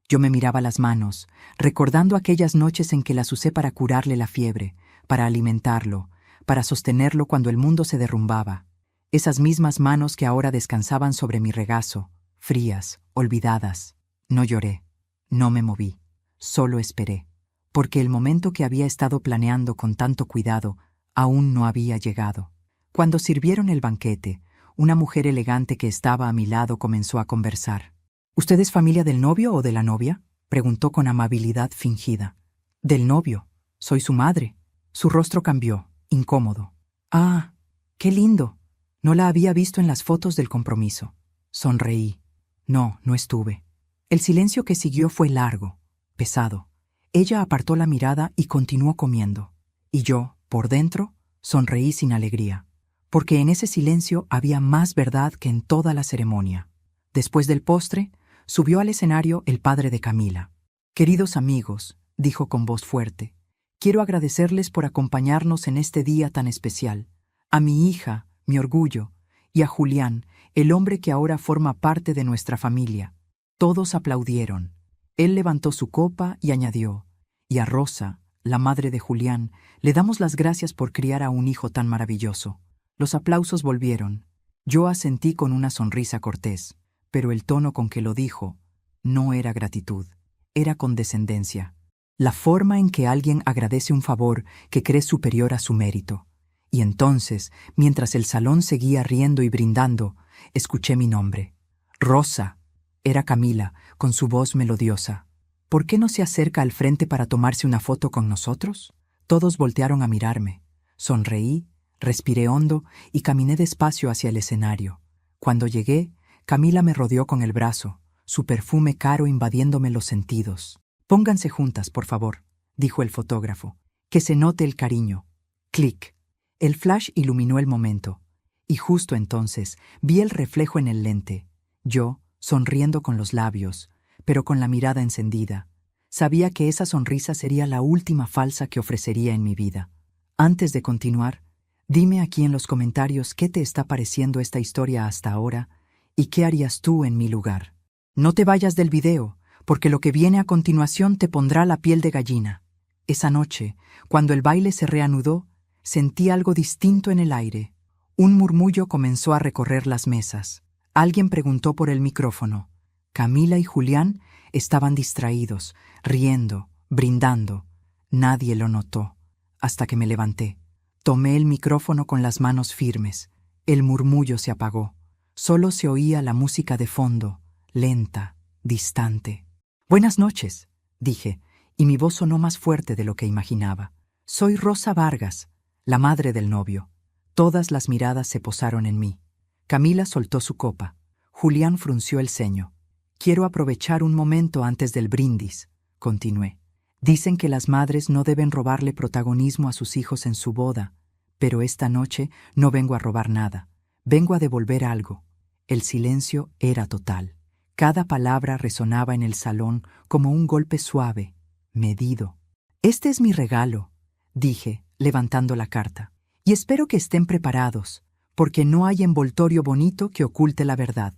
Yo me miraba las manos, recordando aquellas noches en que las usé para curarle la fiebre, para alimentarlo, para sostenerlo cuando el mundo se derrumbaba. Esas mismas manos que ahora descansaban sobre mi regazo, frías, olvidadas. No lloré, no me moví, solo esperé, porque el momento que había estado planeando con tanto cuidado aún no había llegado. Cuando sirvieron el banquete, una mujer elegante que estaba a mi lado comenzó a conversar. ¿Usted es familia del novio o de la novia?, preguntó con amabilidad fingida. Del novio. Soy su madre. Su rostro cambió, incómodo. Ah, qué lindo. No la había visto en las fotos del compromiso. Sonreí. No, no estuve. El silencio que siguió fue largo, pesado. Ella apartó la mirada y continuó comiendo. Y yo, por dentro, sonreí sin alegría, porque en ese silencio había más verdad que en toda la ceremonia. Después del postre, subió al escenario el padre de Camila. Queridos amigos, dijo con voz fuerte, quiero agradecerles por acompañarnos en este día tan especial. A mi hija, mi orgullo, y a Julián, el hombre que ahora forma parte de nuestra familia. Todos aplaudieron. Él levantó su copa y añadió, y a Rosa, la madre de Julián, le damos las gracias por criar a un hijo tan maravilloso. Los aplausos volvieron. Yo asentí con una sonrisa cortés, pero el tono con que lo dijo no era gratitud, era condescendencia. La forma en que alguien agradece un favor que cree superior a su mérito. Y entonces, mientras el salón seguía riendo y brindando, escuché mi nombre. Rosa. Era Camila, con su voz melodiosa. ¿Por qué no se acerca al frente para tomarse una foto con nosotros? Todos voltearon a mirarme. Sonreí, respiré hondo y caminé despacio hacia el escenario. Cuando llegué, Camila me rodeó con el brazo, su perfume caro invadiéndome los sentidos. Pónganse juntas, por favor, dijo el fotógrafo. Que se note el cariño. Clic. El flash iluminó el momento, y justo entonces vi el reflejo en el lente. Yo, sonriendo con los labios, pero con la mirada encendida. Sabía que esa sonrisa sería la última falsa que ofrecería en mi vida. Antes de continuar, dime aquí en los comentarios qué te está pareciendo esta historia hasta ahora y qué harías tú en mi lugar. No te vayas del video, porque lo que viene a continuación te pondrá la piel de gallina. Esa noche, cuando el baile se reanudó, sentí algo distinto en el aire. Un murmullo comenzó a recorrer las mesas. Alguien preguntó por el micrófono. Camila y Julián estaban distraídos, riendo, brindando. Nadie lo notó, hasta que me levanté. Tomé el micrófono con las manos firmes. El murmullo se apagó. Solo se oía la música de fondo, lenta, distante. Buenas noches, dije, y mi voz sonó más fuerte de lo que imaginaba. Soy Rosa Vargas, la madre del novio. Todas las miradas se posaron en mí. Camila soltó su copa. Julián frunció el ceño. Quiero aprovechar un momento antes del brindis, continué. Dicen que las madres no deben robarle protagonismo a sus hijos en su boda, pero esta noche no vengo a robar nada. Vengo a devolver algo. El silencio era total. Cada palabra resonaba en el salón como un golpe suave, medido. «Este es mi regalo», dije, levantando la carta. «Y espero que estén preparados, porque no hay envoltorio bonito que oculte la verdad».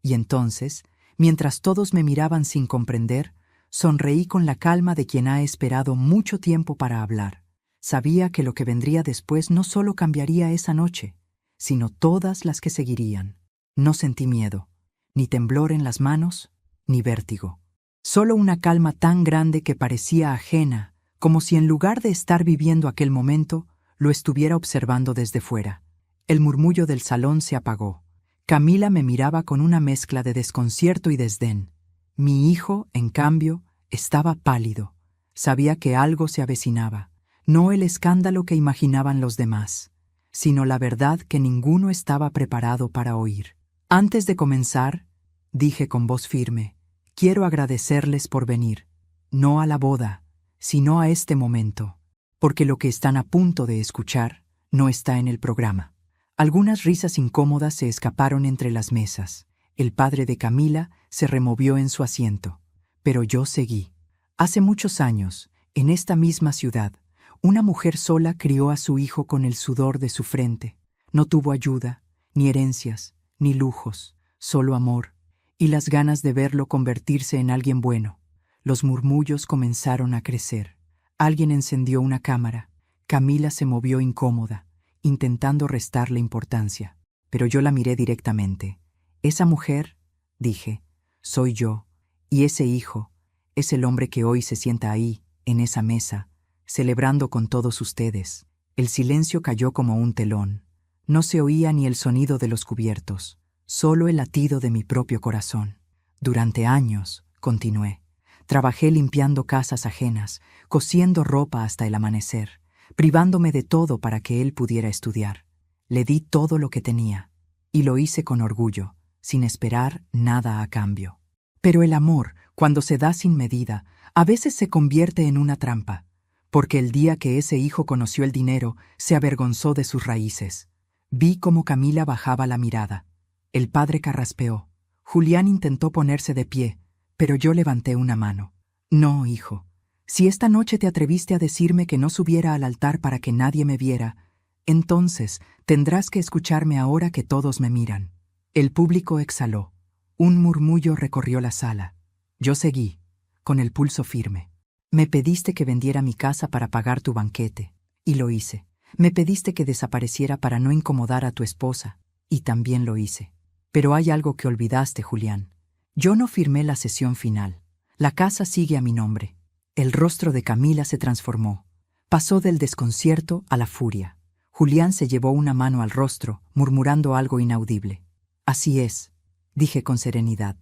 Y entonces, mientras todos me miraban sin comprender, sonreí con la calma de quien ha esperado mucho tiempo para hablar. Sabía que lo que vendría después no solo cambiaría esa noche, sino todas las que seguirían. No sentí miedo, ni temblor en las manos, ni vértigo. Solo una calma tan grande que parecía ajena, como si en lugar de estar viviendo aquel momento, lo estuviera observando desde fuera. El murmullo del salón se apagó. Camila me miraba con una mezcla de desconcierto y desdén. Mi hijo, en cambio, estaba pálido. Sabía que algo se avecinaba, no el escándalo que imaginaban los demás, sino la verdad que ninguno estaba preparado para oír. Antes de comenzar, dije con voz firme, quiero agradecerles por venir, no a la boda, sino a este momento, porque lo que están a punto de escuchar no está en el programa. Algunas risas incómodas se escaparon entre las mesas. El padre de Camila se removió en su asiento, pero yo seguí. Hace muchos años, en esta misma ciudad, una mujer sola crió a su hijo con el sudor de su frente. No tuvo ayuda, ni herencias, ni lujos, solo amor, y las ganas de verlo convertirse en alguien bueno. Los murmullos comenzaron a crecer. Alguien encendió una cámara. Camila se movió incómoda, intentando restarle importancia, pero yo la miré directamente. Esa mujer, dije, soy yo, y ese hijo es el hombre que hoy se sienta ahí, en esa mesa, celebrando con todos ustedes. El silencio cayó como un telón. No se oía ni el sonido de los cubiertos, solo el latido de mi propio corazón. Durante años, continué, trabajé limpiando casas ajenas, cosiendo ropa hasta el amanecer, privándome de todo para que él pudiera estudiar. Le di todo lo que tenía, y lo hice con orgullo, sin esperar nada a cambio. Pero el amor, cuando se da sin medida, a veces se convierte en una trampa, porque el día que ese hijo conoció el dinero, se avergonzó de sus raíces. Vi cómo Camila bajaba la mirada. El padre carraspeó. Julián intentó ponerse de pie, pero yo levanté una mano. No, hijo. Si esta noche te atreviste a decirme que no subiera al altar para que nadie me viera, entonces tendrás que escucharme ahora que todos me miran. El público exhaló. Un murmullo recorrió la sala. Yo seguí, con el pulso firme. Me pediste que vendiera mi casa para pagar tu banquete, y lo hice. Me pediste que desapareciera para no incomodar a tu esposa, y también lo hice. Pero hay algo que olvidaste, Julián. Yo no firmé la cesión final. La casa sigue a mi nombre. El rostro de Camila se transformó. Pasó del desconcierto a la furia. Julián se llevó una mano al rostro, murmurando algo inaudible. Así es, dije con serenidad.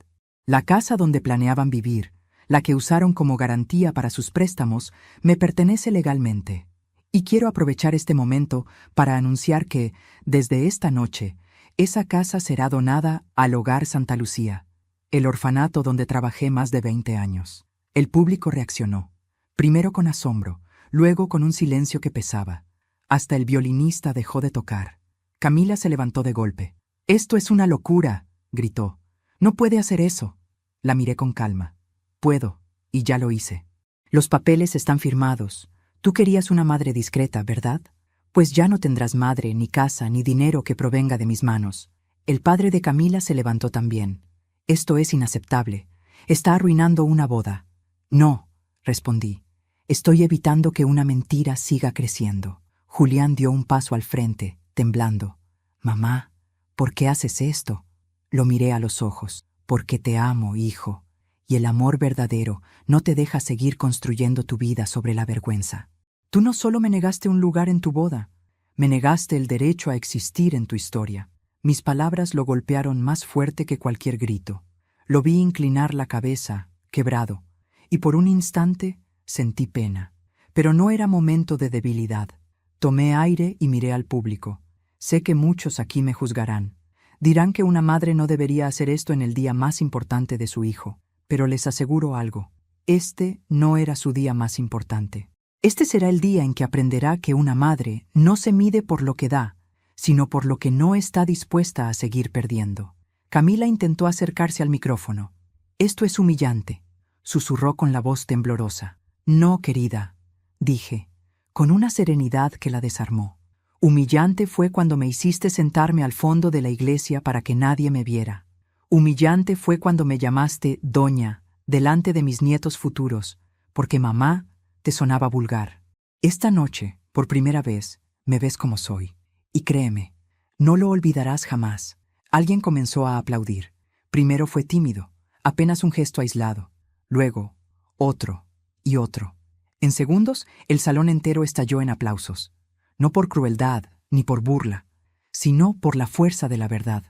La casa donde planeaban vivir, la que usaron como garantía para sus préstamos, me pertenece legalmente. Y quiero aprovechar este momento para anunciar que, desde esta noche, esa casa será donada al Hogar Santa Lucía, el orfanato donde trabajé más de 20 años. El público reaccionó, primero con asombro, luego con un silencio que pesaba. Hasta el violinista dejó de tocar. Camila se levantó de golpe. «Esto es una locura», gritó. «No puede hacer eso». La miré con calma. «Puedo, y ya lo hice. Los papeles están firmados. Tú querías una madre discreta, ¿verdad? Pues ya no tendrás madre, ni casa, ni dinero que provenga de mis manos». El padre de Camila se levantó también. «Esto es inaceptable. Está arruinando una boda». «No», respondí. «Estoy evitando que una mentira siga creciendo». Julián dio un paso al frente, temblando. «Mamá, ¿por qué haces esto?». Lo miré a los ojos. «Porque te amo, hijo. Y el amor verdadero no te deja seguir construyendo tu vida sobre la vergüenza. Tú no solo me negaste un lugar en tu boda, me negaste el derecho a existir en tu historia». Mis palabras lo golpearon más fuerte que cualquier grito. Lo vi inclinar la cabeza, quebrado, y por un instante sentí pena. Pero no era momento de debilidad. Tomé aire y miré al público. Sé que muchos aquí me juzgarán. Dirán que una madre no debería hacer esto en el día más importante de su hijo. Pero les aseguro algo. Este no era su día más importante. Este será el día en que aprenderá que una madre no se mide por lo que da, sino por lo que no está dispuesta a seguir perdiendo. Camila intentó acercarse al micrófono, Esto es humillante, susurró con la voz temblorosa. No, querida, dije, con una serenidad que la desarmó. Humillante fue cuando me hiciste sentarme al fondo de la iglesia para que nadie me viera. Humillante fue cuando me llamaste doña delante de mis nietos futuros, porque mamá te sonaba vulgar. Esta noche, por primera vez, me ves como soy. Y créeme, no lo olvidarás jamás. Alguien comenzó a aplaudir. Primero fue tímido, apenas un gesto aislado. Luego, otro y otro. En segundos, el salón entero estalló en aplausos. No por crueldad ni por burla, sino por la fuerza de la verdad.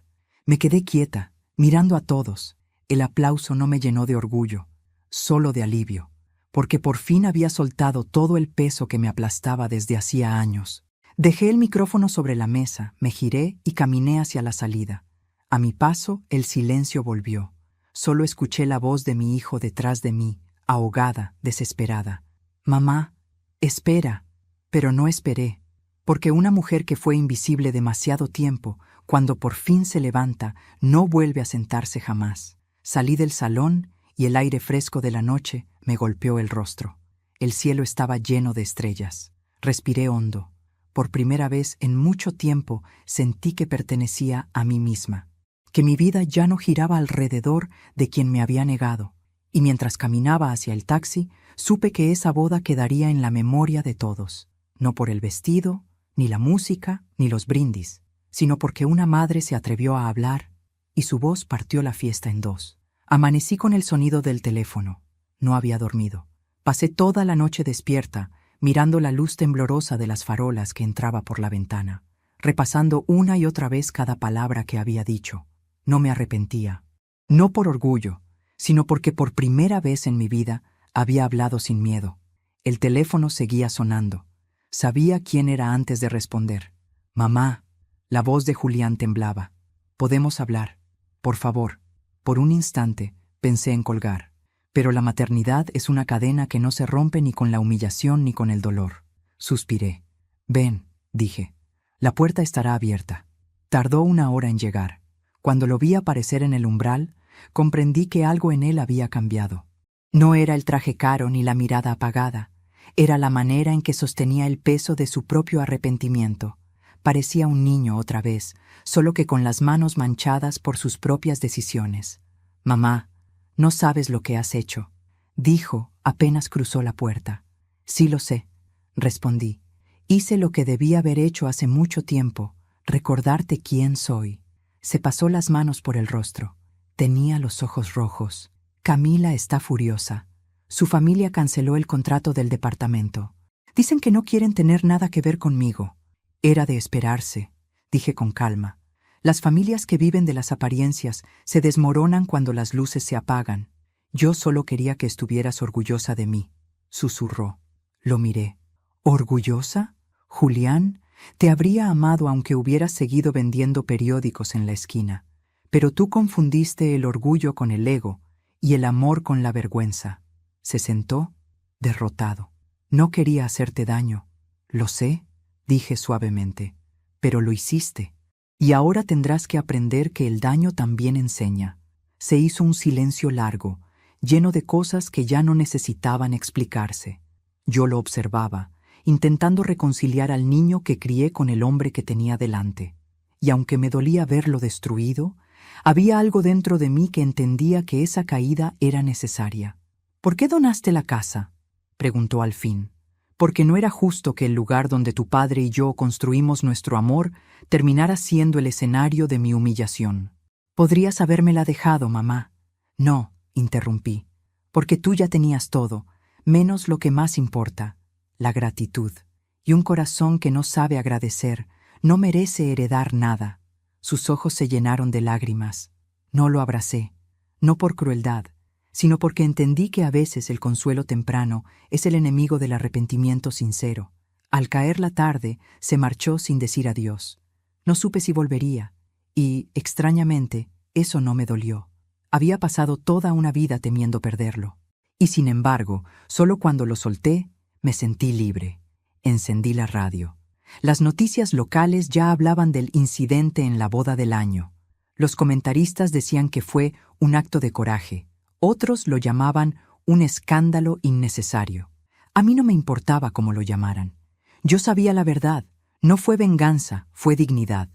Me quedé quieta, mirando a todos. El aplauso no me llenó de orgullo, solo de alivio, porque por fin había soltado todo el peso que me aplastaba desde hacía años. Dejé el micrófono sobre la mesa, me giré y caminé hacia la salida. A mi paso, el silencio volvió. Solo escuché la voz de mi hijo detrás de mí, ahogada, desesperada. Mamá, espera. Pero no esperé, porque una mujer que fue invisible demasiado tiempo, cuando por fin se levanta, no vuelve a sentarse jamás. Salí del salón y el aire fresco de la noche me golpeó el rostro. El cielo estaba lleno de estrellas. Respiré hondo. Por primera vez en mucho tiempo sentí que pertenecía a mí misma, que mi vida ya no giraba alrededor de quien me había negado. Y mientras caminaba hacia el taxi, supe que esa boda quedaría en la memoria de todos. No por el vestido, ni la música, ni los brindis, sino porque una madre se atrevió a hablar y su voz partió la fiesta en dos. Amanecí con el sonido del teléfono. No había dormido. Pasé toda la noche despierta, mirando la luz temblorosa de las farolas que entraba por la ventana, repasando una y otra vez cada palabra que había dicho. No me arrepentía. No por orgullo, sino porque por primera vez en mi vida había hablado sin miedo. El teléfono seguía sonando. Sabía quién era antes de responder. Mamá. La voz de Julián temblaba. ¿Podemos hablar? Por favor. Por un instante pensé en colgar. Pero la maternidad es una cadena que no se rompe ni con la humillación ni con el dolor. Suspiré. Ven, dije. La puerta estará abierta. Tardó 1 hora en llegar. Cuando lo vi aparecer en el umbral, comprendí que algo en él había cambiado. No era el traje caro ni la mirada apagada. Era la manera en que sostenía el peso de su propio arrepentimiento. Parecía un niño otra vez, solo que con las manos manchadas por sus propias decisiones. Mamá, no sabes lo que has hecho, dijo apenas cruzó la puerta. Sí lo sé, respondí. Hice lo que debía haber hecho hace mucho tiempo, recordarte quién soy. Se pasó las manos por el rostro. Tenía los ojos rojos. Camila está furiosa. Su familia canceló el contrato del departamento. Dicen que no quieren tener nada que ver conmigo. Era de esperarse, dije con calma. Las familias que viven de las apariencias se desmoronan cuando las luces se apagan. Yo solo quería que estuvieras orgullosa de mí, susurró. Lo miré. ¿Orgullosa? Julián, te habría amado aunque hubieras seguido vendiendo periódicos en la esquina. Pero tú confundiste el orgullo con el ego y el amor con la vergüenza. Se sentó, derrotado. No quería hacerte daño. Lo sé, dije suavemente, pero lo hiciste. Y ahora tendrás que aprender que el daño también enseña. Se hizo un silencio largo, lleno de cosas que ya no necesitaban explicarse. Yo lo observaba, intentando reconciliar al niño que crié con el hombre que tenía delante. Y aunque me dolía verlo destruido, había algo dentro de mí que entendía que esa caída era necesaria. ¿Por qué donaste la casa?, preguntó al fin. Porque no era justo que el lugar donde tu padre y yo construimos nuestro amor terminara siendo el escenario de mi humillación. Podrías habérmela dejado, mamá. No, interrumpí, porque tú ya tenías todo, menos lo que más importa, la gratitud. Y un corazón que no sabe agradecer no merece heredar nada. Sus ojos se llenaron de lágrimas. No lo abracé, no por crueldad, sino porque entendí que a veces el consuelo temprano es el enemigo del arrepentimiento sincero. Al caer la tarde, se marchó sin decir adiós. No supe si volvería, y, extrañamente, eso no me dolió. Había pasado toda una vida temiendo perderlo. Y sin embargo, solo cuando lo solté, me sentí libre. Encendí la radio. Las noticias locales ya hablaban del incidente en la boda del año. Los comentaristas decían que fue un acto de coraje, Otros lo llamaban un escándalo innecesario. A mí no me importaba cómo lo llamaran. Yo sabía la verdad. No fue venganza, fue dignidad.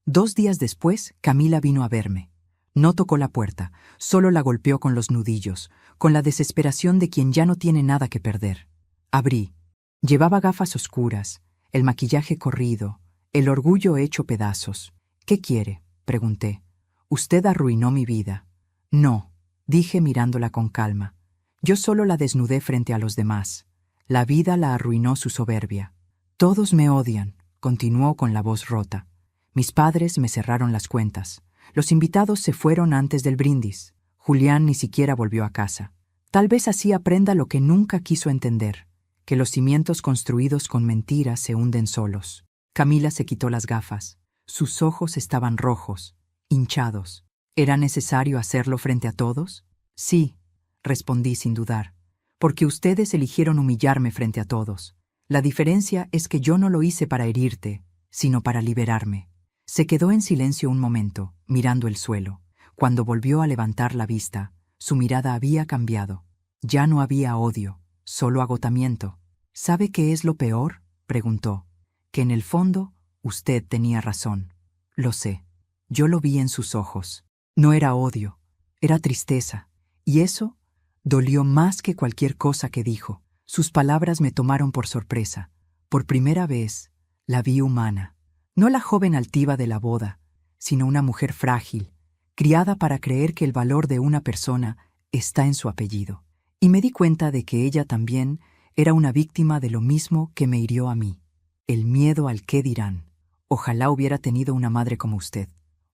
2 días después, Camila vino a verme. No tocó la puerta, solo la golpeó con los nudillos, con la desesperación de quien ya no tiene nada que perder. Abrí. Llevaba gafas oscuras, el maquillaje corrido, el orgullo hecho pedazos. «¿Qué quiere?», pregunté. «Usted arruinó mi vida». «No», dije mirándola con calma. «Yo solo la desnudé frente a los demás. La vida la arruinó su soberbia». «Todos me odian», continuó con la voz rota. «Mis padres me cerraron las cuentas. Los invitados se fueron antes del brindis. Julián ni siquiera volvió a casa. Tal vez así aprenda lo que nunca quiso entender, que los cimientos construidos con mentiras se hunden solos». Camila se quitó las gafas. Sus ojos estaban rojos, hinchados. «¿Era necesario hacerlo frente a todos?». «Sí», respondí sin dudar, «porque ustedes eligieron humillarme frente a todos. La diferencia es que yo no lo hice para herirte, sino para liberarme». Se quedó en silencio un momento, mirando el suelo. Cuando volvió a levantar la vista, su mirada había cambiado. Ya no había odio, solo agotamiento. «¿Sabe qué es lo peor?», preguntó. «Que en el fondo, usted tenía razón». «Lo sé». Yo lo vi en sus ojos. No era odio, era tristeza. Y eso dolió más que cualquier cosa que dijo. Sus palabras me tomaron por sorpresa. Por primera vez, la vi humana. No la joven altiva de la boda, sino una mujer frágil, criada para creer que el valor de una persona está en su apellido. Y me di cuenta de que ella también era una víctima de lo mismo que me hirió a mí. El miedo al qué dirán. «Ojalá hubiera tenido una madre como usted»,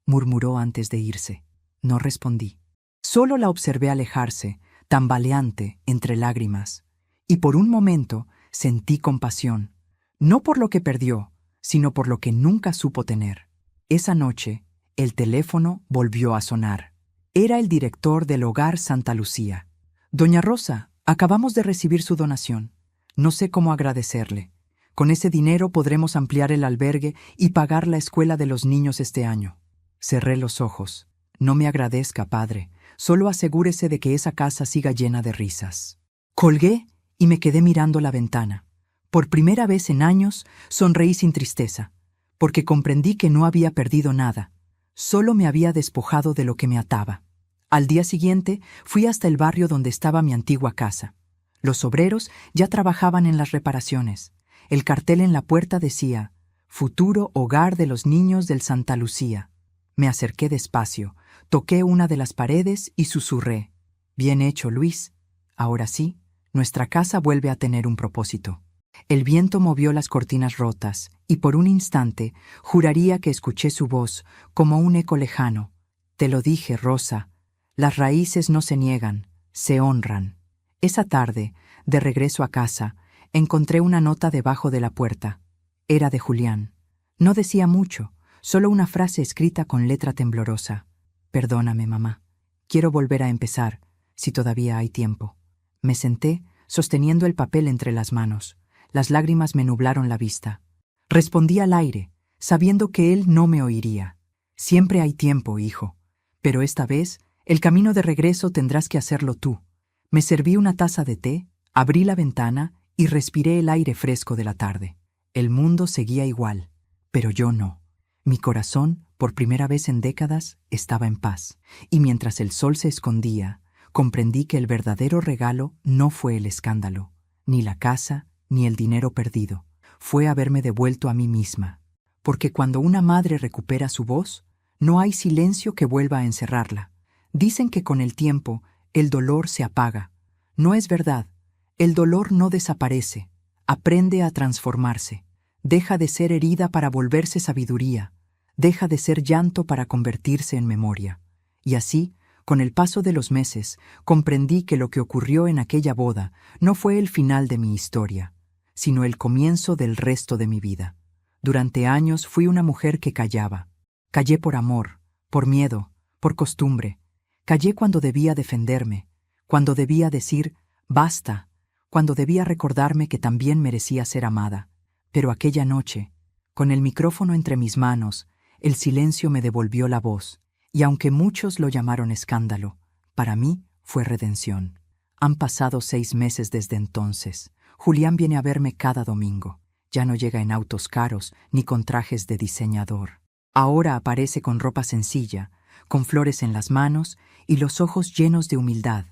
murmuró antes de irse. No respondí. Solo la observé alejarse, tambaleante entre lágrimas. Y por un momento sentí compasión, no por lo que perdió, sino por lo que nunca supo tener. Esa noche, el teléfono volvió a sonar. Era el director del Hogar Santa Lucía. «Doña Rosa, acabamos de recibir su donación. No sé cómo agradecerle. Con ese dinero podremos ampliar el albergue y pagar la escuela de los niños este año». Cerré los ojos. «No me agradezca, padre. Solo asegúrese de que esa casa siga llena de risas». Colgué y me quedé mirando la ventana. Por primera vez en años sonreí sin tristeza, porque comprendí que no había perdido nada. Solo me había despojado de lo que me ataba. Al día siguiente fui hasta el barrio donde estaba mi antigua casa. Los obreros ya trabajaban en las reparaciones. El cartel en la puerta decía: «Futuro hogar de los niños del Santa Lucía». Me acerqué despacio, toqué una de las paredes y susurré: «Bien hecho, Luis. Ahora sí, nuestra casa vuelve a tener un propósito». El viento movió las cortinas rotas, y por un instante juraría que escuché su voz como un eco lejano. «Te lo dije, Rosa, las raíces no se niegan, se honran». Esa tarde, de regreso a casa, encontré una nota debajo de la puerta. Era de Julián. No decía mucho, solo una frase escrita con letra temblorosa: «Perdóname, mamá. Quiero volver a empezar, si todavía hay tiempo». Me senté, sosteniendo el papel entre las manos. Las lágrimas me nublaron la vista. Respondí al aire, sabiendo que él no me oiría. «Siempre hay tiempo, hijo. Pero esta vez, el camino de regreso tendrás que hacerlo tú». Me serví una taza de té, abrí la ventana y respiré el aire fresco de la tarde. El mundo seguía igual, pero yo no. Mi corazón, por primera vez en décadas, estaba en paz. Y mientras el sol se escondía, comprendí que el verdadero regalo no fue el escándalo, ni la casa, ni el dinero perdido. Fue haberme devuelto a mí misma. Porque cuando una madre recupera su voz, no hay silencio que vuelva a encerrarla. Dicen que con el tiempo el dolor se apaga. No es verdad. El dolor no desaparece. Aprende a transformarse. Deja de ser herida para volverse sabiduría. Deja de ser llanto para convertirse en memoria. Y así, con el paso de los meses, comprendí que lo que ocurrió en aquella boda no fue el final de mi historia, sino el comienzo del resto de mi vida. Durante años fui una mujer que callaba. Callé por amor, por miedo, por costumbre. Callé cuando debía defenderme, cuando debía decir «basta», cuando debía recordarme que también merecía ser amada. Pero aquella noche, con el micrófono entre mis manos, el silencio me devolvió la voz, y aunque muchos lo llamaron escándalo, para mí fue redención. Han pasado 6 meses desde entonces. Julián viene a verme cada domingo. Ya no llega en autos caros ni con trajes de diseñador. Ahora aparece con ropa sencilla, con flores en las manos y los ojos llenos de humildad.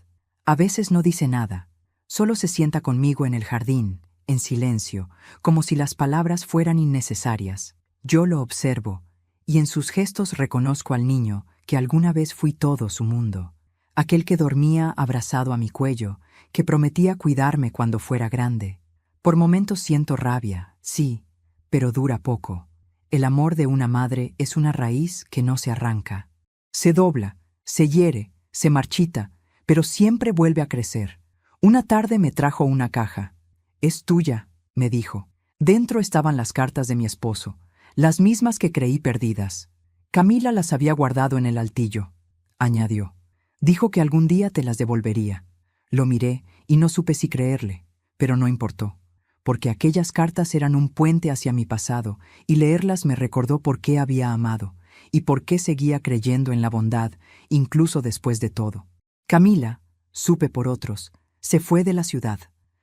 A veces no dice nada, solo se sienta conmigo en el jardín, en silencio, como si las palabras fueran innecesarias. Yo lo observo, y en sus gestos reconozco al niño que alguna vez fui todo su mundo. Aquel que dormía abrazado a mi cuello, que prometía cuidarme cuando fuera grande. Por momentos siento rabia, sí, pero dura poco. El amor de una madre es una raíz que no se arranca. Se dobla, se hiere, se marchita, pero siempre vuelve a crecer. Una tarde me trajo una caja. «Es tuya», me dijo. Dentro estaban las cartas de mi esposo, las mismas que creí perdidas. Camila las había guardado en el altillo, añadió. Dijo que algún día te las devolvería. Lo miré y no supe si creerle, pero no importó, porque aquellas cartas eran un puente hacia mi pasado y leerlas me recordó por qué había amado y por qué seguía creyendo en la bondad, incluso después de todo. Camila, supe por otros, se fue de la ciudad.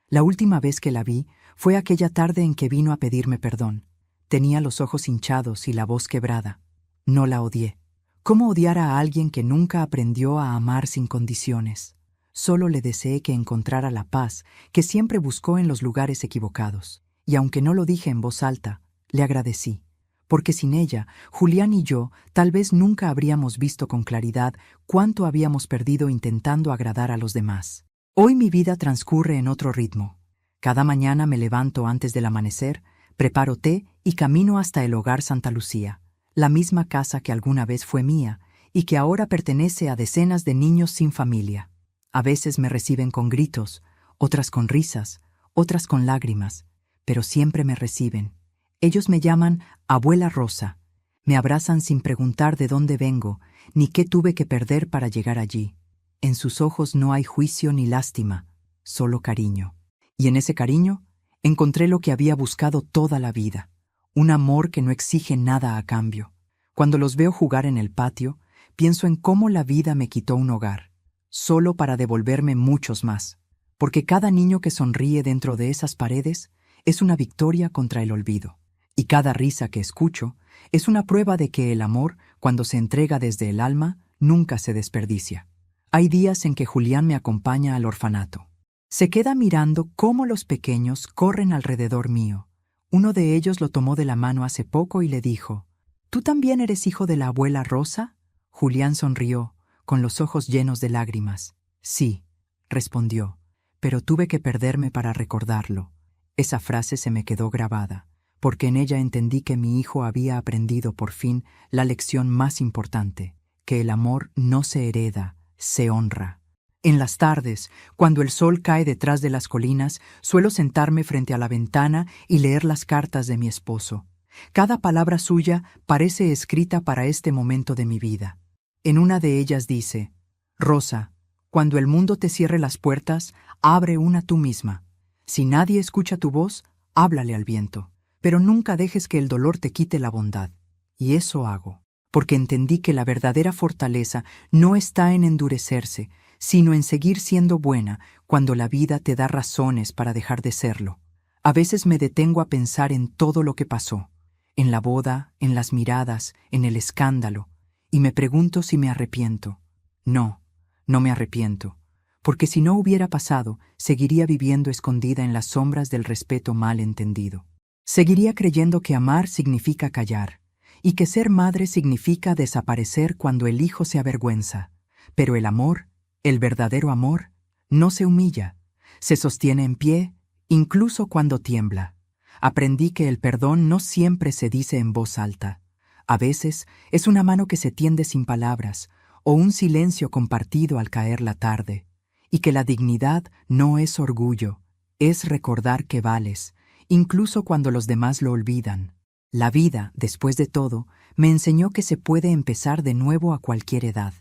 La última vez que la vi fue aquella tarde en que vino a pedirme perdón. Tenía los ojos hinchados y la voz quebrada. No la odié. ¿Cómo odiar a alguien que nunca aprendió a amar sin condiciones? Solo le deseé que encontrara la paz que siempre buscó en los lugares equivocados. Y aunque no lo dije en voz alta, le agradecí. Porque sin ella, Julián y yo tal vez nunca habríamos visto con claridad cuánto habíamos perdido intentando agradar a los demás. Hoy mi vida transcurre en otro ritmo. Cada mañana me levanto antes del amanecer, preparo té y camino hasta el hogar Santa Lucía, la misma casa que alguna vez fue mía y que ahora pertenece a decenas de niños sin familia. A veces me reciben con gritos, otras con risas, otras con lágrimas, pero siempre me reciben. Ellos me llaman Abuela Rosa. Me abrazan sin preguntar de dónde vengo, ni qué tuve que perder para llegar allí. En sus ojos no hay juicio ni lástima, solo cariño. Y en ese cariño encontré lo que había buscado toda la vida, un amor que no exige nada a cambio. Cuando los veo jugar en el patio, pienso en cómo la vida me quitó un hogar, solo para devolverme muchos más, porque cada niño que sonríe dentro de esas paredes es una victoria contra el olvido. Y cada risa que escucho es una prueba de que el amor, cuando se entrega desde el alma, nunca se desperdicia. Hay días en que Julián me acompaña al orfanato. Se queda mirando cómo los pequeños corren alrededor mío. Uno de ellos lo tomó de la mano hace poco y le dijo, «¿Tú también eres hijo de la abuela Rosa?» Julián sonrió, con los ojos llenos de lágrimas. «Sí», respondió, «pero tuve que perderme para recordarlo». Esa frase se me quedó grabada, porque en ella entendí que mi hijo había aprendido por fin la lección más importante, que el amor no se hereda, se honra. En las tardes, cuando el sol cae detrás de las colinas, suelo sentarme frente a la ventana y leer las cartas de mi esposo. Cada palabra suya parece escrita para este momento de mi vida. En una de ellas dice, «Rosa, cuando el mundo te cierre las puertas, abre una tú misma. Si nadie escucha tu voz, háblale al viento. Pero nunca dejes que el dolor te quite la bondad». Y eso hago, porque entendí que la verdadera fortaleza no está en endurecerse, sino en seguir siendo buena cuando la vida te da razones para dejar de serlo. A veces me detengo a pensar en todo lo que pasó, en la boda, en las miradas, en el escándalo, y me pregunto si me arrepiento. No, no me arrepiento, porque si no hubiera pasado, seguiría viviendo escondida en las sombras del respeto mal entendido. Seguiría creyendo que amar significa callar, y que ser madre significa desaparecer cuando el hijo se avergüenza. Pero el amor, el verdadero amor, no se humilla, se sostiene en pie, incluso cuando tiembla. Aprendí que el perdón no siempre se dice en voz alta. A veces es una mano que se tiende sin palabras, o un silencio compartido al caer la tarde. Y que la dignidad no es orgullo, es recordar que vales, incluso cuando los demás lo olvidan. La vida, después de todo, me enseñó que se puede empezar de nuevo a cualquier edad,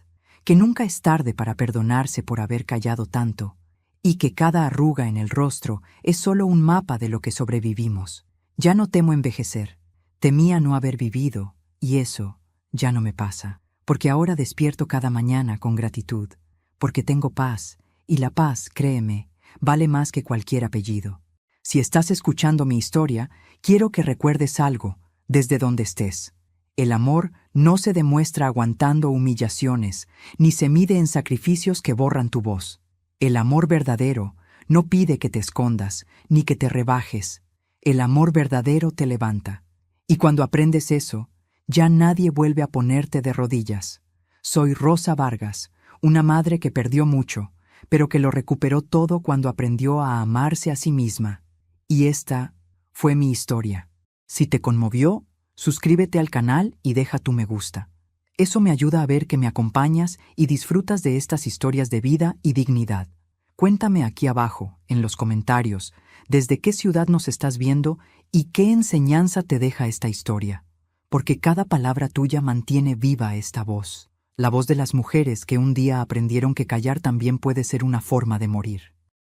que nunca es tarde para perdonarse por haber callado tanto, y que cada arruga en el rostro es solo un mapa de lo que sobrevivimos. Ya no temo envejecer, temía no haber vivido, y eso ya no me pasa, porque ahora despierto cada mañana con gratitud, porque tengo paz, y la paz, créeme, vale más que cualquier apellido. Si estás escuchando mi historia, quiero que recuerdes algo, desde donde estés. El amor no se demuestra aguantando humillaciones, ni se mide en sacrificios que borran tu voz. El amor verdadero no pide que te escondas, ni que te rebajes. El amor verdadero te levanta. Y cuando aprendes eso, ya nadie vuelve a ponerte de rodillas. Soy Rosa Vargas, una madre que perdió mucho, pero que lo recuperó todo cuando aprendió a amarse a sí misma. Y esta fue mi historia. Si te conmovió, suscríbete al canal y deja tu me gusta. Eso me ayuda a ver que me acompañas y disfrutas de estas historias de vida y dignidad. Cuéntame aquí abajo, en los comentarios, desde qué ciudad nos estás viendo y qué enseñanza te deja esta historia. Porque cada palabra tuya mantiene viva esta voz. La voz de las mujeres que un día aprendieron que callar también puede ser una forma de morir.